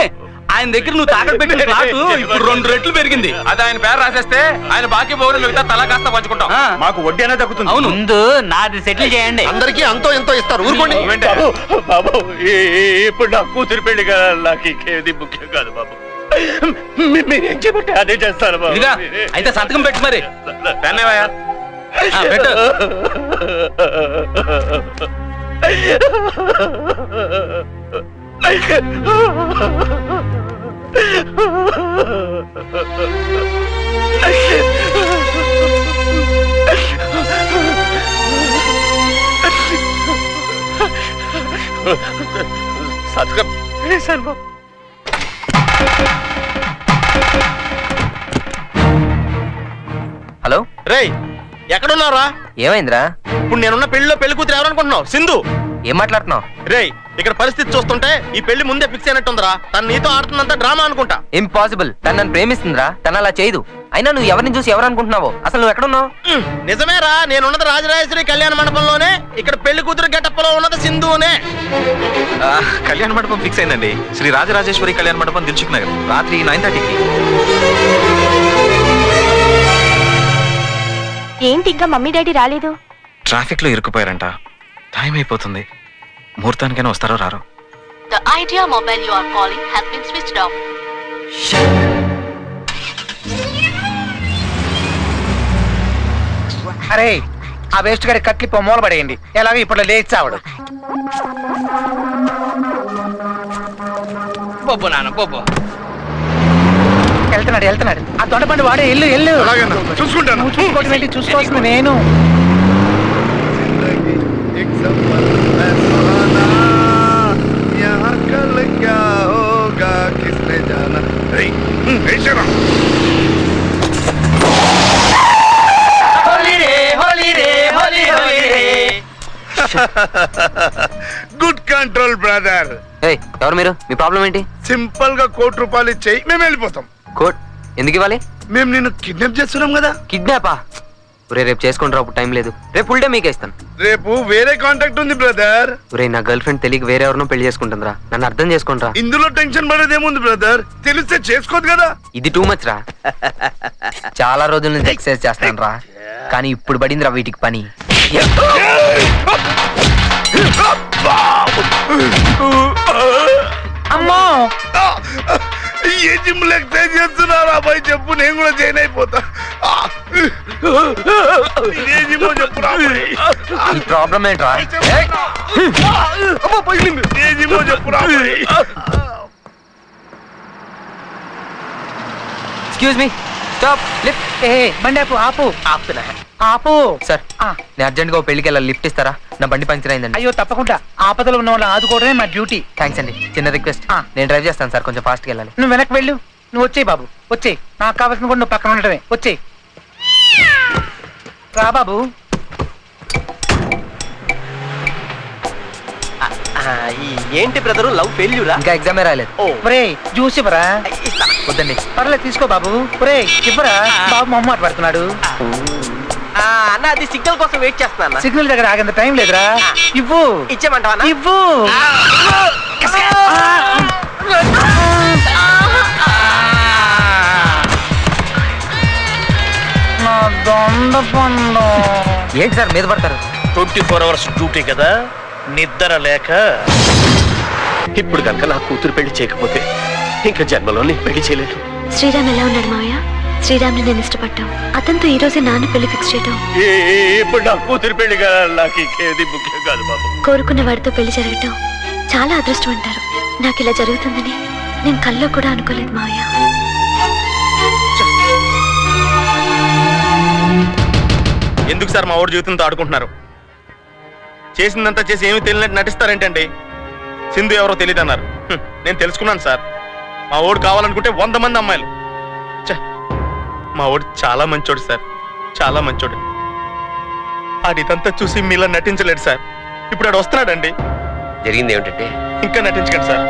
S8: ఆయన దగ్గర నువ్వు తాకట్టు పెట్టిన ప్లాట్ ఇప్పుడు 2 రెట్లు పెరిగింది.
S4: అది ఆయన పేరు రాసేస్తే ఆయన బాకీ పోగులు మిగతా తలా కాస్త పంచుకుంటాం.
S6: మాకు వడ్డీ అనేది దక్కుతుంది.
S8: అవును,
S7: ముందు నాది సెటిల్ చేయండి.
S2: అందరికీ అంతో ఎంతో ఇస్తారు, ఊరుకోండి.
S15: బాబు ఇప్పుడు నా కూతురు పెళ్లి కదా, నాకు ఇంకేది ముఖ్యం కాదు బాబు. మీరేం చెప్పంటే అదే చేస్తాను బాబు.
S8: అయితే సంతకం పెట్టు మరి.
S4: పెట్టు.
S15: సంతకం వేశాను బాబు.
S1: హలో
S2: రేయ్, ఎక్కడున్నారా?
S1: ఏమైందిరా?
S2: ఇప్పుడు నేనున్న పెళ్లిలో పెళ్లి కూతురు ఎవరనుకుంటున్నావు? సింధు.
S1: ఏం మాట్లాడుతున్నావు?
S2: రేయ్, ఇక్కడ పరిస్థితి చూస్తుంటే ఈ పెళ్లి ముందే ఫిక్స్ అయినట్టుందిరా. తను నీతో ఆడుతున్నంత డ్రామా అనుకుంటా.
S1: ఇంపాసిబుల్. తను నన్ను ప్రేమిస్తుందిరా, తను అలా చేయదు. అయినా నువ్వు ఎవరిని చూసి ఎవరు అనుకుంటున్నావో? అసలు నువ్వు ఎక్కడున్నావు?
S2: నిజమేరా, నేనున్నది రాజరాజేశ్వరి కళ్యాణ మండపంలోనే. ఇక్కడ పెళ్లి కూతురు గెటప్లో ఉన్నది సింధునే.
S9: కళ్యాణ మండపం ఫిక్స్ అయిందండి. శ్రీ రాజరాజేశ్వరి కళ్యాణ మండపం, దిల్సుఖ్ నగర్, రాత్రి 9:30కి.
S3: ఏంటి ఇంకా మమ్మీ డాడీ రాలేదు?
S9: ట్రాఫిక్ లో ఇరుక్కుపోయారంట. టైం అయిపోతుంది. ముహూర్తానికైనా వస్తారో రారో.
S11: The Idea mobile you are calling has been switched off.
S5: అరే ఆ వేస్ట్ గారి కట్లిప్ప మూల పడేయండి. ఎలాగో ఇప్పుడు లేచి చావడు.
S4: బొబ్బు నాన్న బొబ్బు.
S5: వెళ్తున్నాడు. ఆ దొండపండు వాడే. ఎల్లు
S6: చూసుకుంటాను.
S5: చూసుకోవటం ఏంటి? చూసుకోవాల్సింది నేను.
S19: Good control brother.
S1: ఎవరు మీరు? మీ ప్రాబ్లం ఏంటి?
S19: సింపుల్ గా ₹1,00,00,000 ఇచ్చేయి, మేము వెళ్ళిపోతాం.
S1: కోట్ ఎందుకు ఇవ్వాలి?
S19: మేము నిన్ను కిడ్నాప్ చేస్తున్నాం కదా.
S1: కిడ్నాపా? రేపు చేసుకుంటారా? అప్పుడు టైం లేదు. రేపు ఫుల్ డే మీకే ఇస్తాను.
S19: రేపు వేరే కాంటాక్ట్ ఉంది బ్రదర్.
S1: నా గర్ల్ ఫ్రెండ్ తెలియక వేరే ఎవరినో పెళ్లి చేసుకుంటుందిరా. నన్ను అర్థం చేసుకుంటారా?
S19: ఇందులో టెన్షన్ పడేదేముంది బ్రదర్, తెలిస్తే చేసుకోదు కదా.
S1: ఇది టూ మచ్ రా. చాలా రోజుల నుంచి ఎక్సర్సైజ్ చేస్తాను రా, కానీ ఇప్పుడు పడిందిరా వీటికి పని.
S5: అమ్మో,
S19: ఏ జిమ్ లో ఎక్సర్సైజ్ చేస్తున్నారా అబ్బాయి? చెప్పు, నేను కూడా జాయిన్ అయిపోతా. ఏ జిమ్ చెప్పురా అబ్బాయి?
S1: ఈ ప్రాబ్లం ఏంట్రా?
S19: ఏ జిమ్ చెప్పురా అబ్బాయి?
S1: Excuse me, stop, lift.
S5: బండి ఆపు, ఆపు,
S1: ఆపుతున్నా.
S5: ఆపు.
S1: సార్, నేను అర్జెంట్ గా పెళ్లికి వెళ్ళాలి, లిఫ్ట్ ఇస్తారా? నా బండి పంక్చర్ అయిందండి.
S5: అయ్యో తప్పకుండా, ఆపదలో ఉన్న వాళ్ళని ఆదుకోవడమే మా డ్యూటీ.
S1: థ్యాంక్స్ అండి. చిన్న రిక్వెస్ట్, నేను డ్రైవ్ చేస్తాను సార్, కొంచెం ఫాస్ట్ గా వెళ్ళాలి.
S5: నువ్వు వెనక్కి వెళ్ళు. నువ్వు వచ్చేయి బాబు, వచ్చేయి. నాకు కావాల్సిన కూడా నువ్వు పక్కన ఉండటమే. వచ్చేయి రా బాబు.
S1: ఏంటి బ్రదరు, లవ్ ఫెయిల్యూరా? ఇంకా ఎగ్జామే రాలేదు.
S5: ఒరే జ్యూస్ ఇవ్వరా?
S1: వద్దండి.
S5: పర్లేదు తీసుకో బాబు. ఒరే ఇవ్వరా బాబు, మొహమాట పడుతున్నాడు.
S1: అన్న, అది సిగ్నల్ కోసం వెయిట్ చేస్తున్నా.
S5: సిగ్నల్ దగ్గర ఆగేంత టైం లేదురా. ఇవ్వు.
S1: ఇచ్చేమంటావా?
S5: ఇవ్వు. నా దొండ పండు.
S1: ఏంటి సార్ మీద పడతారు?
S18: 24 hours డ్యూటీ కదా, నిద్ర లేక.
S15: ఇప్పుడు కనుక నా కూతురు పెళ్లి చేయకపోతే ఇంకా జన్మలో నేను పెళ్లి చేయలేదు.
S3: శ్రీరామ్ ఎలా ఉన్నాడు మావయ్య? శ్రీరామ్ని నేను ఇష్టపడ్డాం. అతనితో ఈ రోజే నాన్న పెళ్లి ఫిక్స్ చేయడం.
S6: ఇప్పుడు నా కూతురు పెళ్లి కదా, నాకు ఇంకేది ముఖ్యం కాదు బాబు.
S3: కోరుకున్న వాడితో పెళ్లి జరగటం చాలా అదృష్టం అంటారు. నాకు ఇలా జరుగుతుందని నేను కల్లో కూడా అనుకోలేదు మావయ్య.
S2: ఎందుకు సార్ మా ఊరు జీవితంతో ఆడుకుంటున్నారు? చేసిందంతా చేసి ఏమీ తెలియనట్టు నటిస్తారేంటండి? సింధు ఎవరో తెలియదు అన్నారు. నేను తెలుసుకున్నాను సార్. మా ఊడు కావాలనుకుంటే 100 మంది అమ్మాయిలు. మా ఊడు చాలా మంచోడు సార్, చాలా మంచోడు. ఆడిదంతా చూసి మీలా నటించలేడు సార్. ఇప్పుడు ఆడు వస్తున్నాడండి.
S10: జరిగింది ఏమిటంటే,
S2: ఇంకా నటించకండి సార్.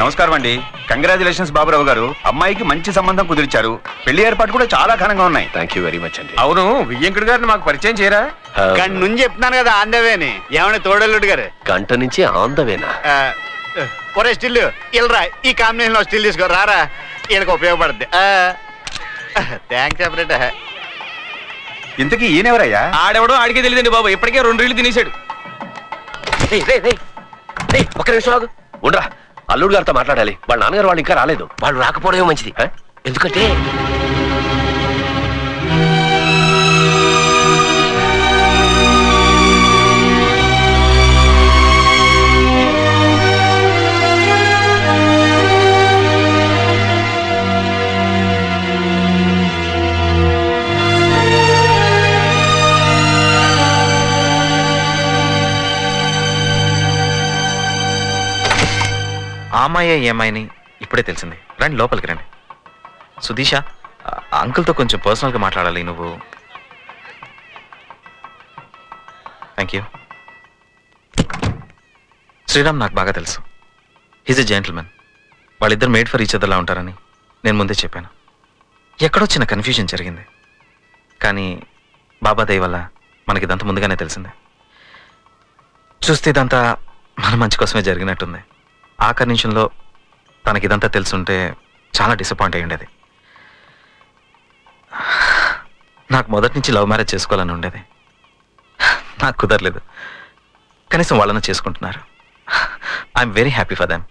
S9: నమస్కారం అండి. కంగ్రాచులేషన్స్ బాబురావు గారు, అమ్మాయికి మంచి సంబంధం కుదిరిచారు. పెళ్లి ఏర్పాటు కూడా చాలా ఘనంగా ఉన్నాయి.
S15: థ్యాంక్ యూ వెరీ మచ్ అండి.
S6: అవును, వియ్యంకుడు గారిని మాకు పరిచయం చేయరా? గంట నుంచి చెప్తున్నాను కదా ఆందవేని. ఏమన్నా తోడల్లుడు గారు?
S15: గంట నుంచి ఆందవేనా?
S6: ఒరే స్టిల్ ఇల్రా, ఈ కాంబినేషన్ లో స్టిల్ తీసుకో రారా, ఈయనకు ఉపయోగపడుద్ది. Thanks separate.
S9: ఇంతకీ ఈయనెవరయ్యా?
S8: ఆడెవడో ఆడికే తెలియదండి బాబు, ఇప్పటికే 2 రీళ్లు తినేశాడు.
S15: ఒక్క నిమిషం ఆగు. ఉండరా, అల్లుడు గారితో మాట్లాడాలి. వాళ్ళ నాన్నగారు వాళ్ళు ఇంకా రాలేదు.
S10: వాళ్ళు రాకపోవడమే మంచిది. ఎందుకంటే
S9: అమ్మాయి ఏమైనా ఇప్పుడే తెలిసింది. రండి లోపలికి రండి. సుధీష, అంకుల్తో కొంచెం పర్సనల్గా మాట్లాడాలి నువ్వు. Thank you. శ్రీరామ్ నాకు బాగా తెలుసు. He's a gentlemen. వాళ్ళిద్దరు మేడ్ ఫర్ ఈచ్ అదర్లా ఉంటారని నేను ముందే చెప్పాను. ఎక్కడో చిన్న కన్ఫ్యూజన్ జరిగింది, కానీ బాబా దయ వల్ల మనకి ఇదంతా ముందుగానే తెలిసిందే. చూస్తే ఇదంతా మన మంచి కోసమే జరిగినట్టుంది. ఆఖరి నిమిషంలో తనకి ఇదంతా తెలుసుంటే చాలా డిసప్పాయింట్ అయ్యి ఉండేది. నాకు మొదటి నుంచి లవ్ మ్యారేజ్ చేసుకోవాలని ఉండేది. నాకు కుదరలేదు. కనీసం వాళ్ళని చేసుకుంటున్నారు. I'm very happy for them.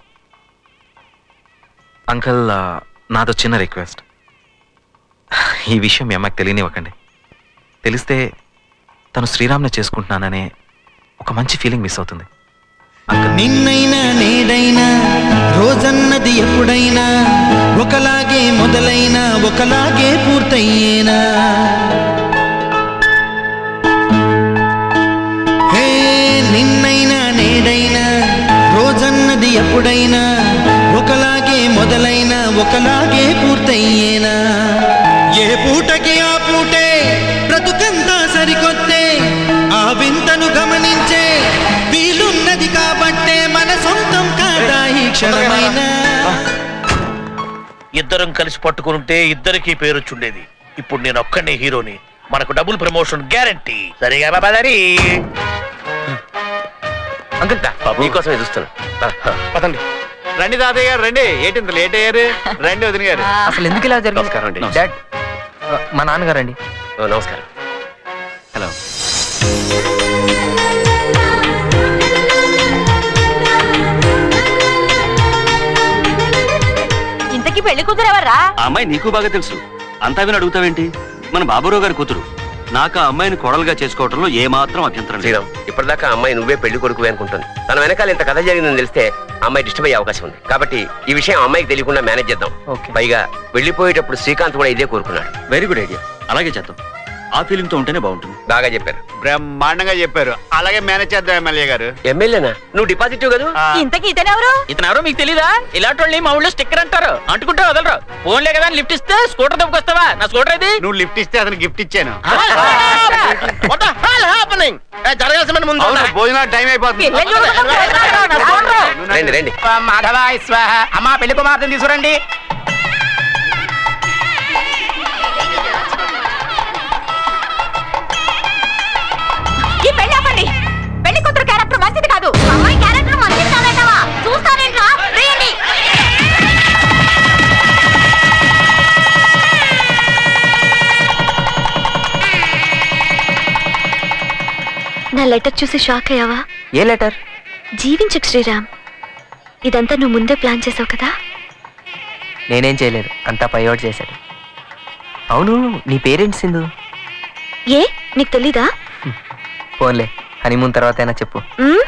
S9: Uncle, నాదో చిన్న రిక్వెస్ట్. ఈ విషయం మీ అమ్మాయికి తెలియనివ్వకండి. తెలిస్తే తను శ్రీరామ్ని చేసుకుంటున్నాననే ఒక మంచి ఫీలింగ్ మిస్ అవుతుంది.
S14: నిన్నైనా నేడైనా రోజన్నది ఎప్పుడైనా ఒకలాగే మొదలైనా ఒకలాగే పూర్తయ్యేనా. హే నిన్నైనా నేడైనా రోజన్నది ఎప్పుడైనా ఒకలాగే మొదలైనా మొదలైన ఒకలాగే పూర్తయ్యేనా ఏ పూటకి ఆ పూటే బ్రతుకంతా సరికొత్తే ఆ వింతను గమనించే వీలున్నది కాబట్టే మన సొంతం కాదా ఈ క్షణమైనా
S18: ఇద్దరం కలిసి పట్టుకుంటే ఇద్దరికి పేరు చుండేది. ఇప్పుడు నేను ఒక్కనే హీరోని, మనకు డబుల్ ప్రమోషన్ గ్యారంటీ. సరిగా బాబాదారి
S10: అంకుల్ మీకోసమే చూస్తున్నా.
S6: పదండి. రండి తాతయ్య గారు రండి. ఏంటి లేట్ అయ్యారు? రండి వదిన గారు.
S1: అసలు ఎందుకు ఇలా జరిగింది?
S10: నమస్కారం అండి.
S1: డాడ్ మా నాన్నగారు అండి.
S10: నమస్కారం.
S9: హలో.
S12: ఇంతకీ పెళ్లి కూతురు ఎవర్రా?
S15: ఆ అమ్మాయి నీకు బాగా తెలుసు. అంతా విని అడుగుతావేంటి? మన బాబురావు గారి కూతురు. నాకు ఆ అమ్మాయిని కోడలుగా చేసుకోవడంలో ఏమాత్రం అభ్యంతరం లేదు.
S10: శ్రీరామ్, ఇప్పటిదాకా అమ్మాయి నువ్వే పెళ్లి కొడుకువే అనుకుంటుంది. తన వెనకాల ఇంత కథ జరిగిందని తెలిస్తే అమ్మాయి డిస్టర్బ్ అయ్యే అవకాశం ఉంది. కాబట్టి ఈ విషయం అమ్మాయికి తెలియకుండా మేనేజ్ చేద్దాం. పైగా వెళ్ళిపోయేటప్పుడు శ్రీకాంత్ కూడా ఇదే కోరుకున్నాడు.
S15: Very good idea. అలాగే చేద్దాం. ఆ ఫీలింగ్ తో ఉంటేనే బాగుంటుంది.
S10: బాగా చెప్పారు.
S6: బ్రహ్మాండంగా చెప్పారు. అలాగే మేనేజ్ చేద్దాం ఎమ్మెల్యే గారు.
S10: ఎమ్మెల్యేనా? నువ్వు డిపాజిటివ్ కదా?
S12: ఇంతకీ ఇతనెవరు?
S7: ఇతనెవరో మీకు తెలీదా? ఇలాంటి వాళ్ళని మా ఊళ్ళో స్టిక్కర్ అంటారు. అంటుకుంటే వదలరు. ఫోన్లే కదా లిఫ్ట్ ఇస్తే స్కూటర్ దొబ్బకొస్తావా? నా స్కూటర్ ఇది.
S6: నువ్వు లిఫ్ట్ ఇస్తే అతను గిఫ్ట్ ఇచ్చాను.
S2: జరగాల్సిన ముందు
S6: భోజనం టైం అయిపోతుంది.
S10: రండి రండి.
S7: మాధవ స్వాహ. అమ్మా పెళ్లి కుమార్తెను తీసుకురండి.
S12: ఈ పెళ్లి ఆపండి. పెళ్లి కూతురు క్యారెక్టర్ మంచిది కాదు. అమ్మాయి క్యారెక్టర్ మంచిది కాదంటావా? చూస్తారేంట్రా? రేయండి.
S3: నా లెటర్ చూసి షాక్ అయ్యావా?
S1: ఏ లెటర్?
S3: జీవించకు శ్రీరామ్. ఇదంతా నువ్వు ముందే ప్లాన్ చేసావు కదా?
S1: నేనేం చేయలేదు, అంతా పైవాడు చేశాడు. అవును, నీ పేరెంట్స్ సింధు?
S3: ఏ నీకు తెలీదా?
S1: ఫోన్లే, హనీమూన్ తర్వాత అయినా చెప్పు.
S3: మ్?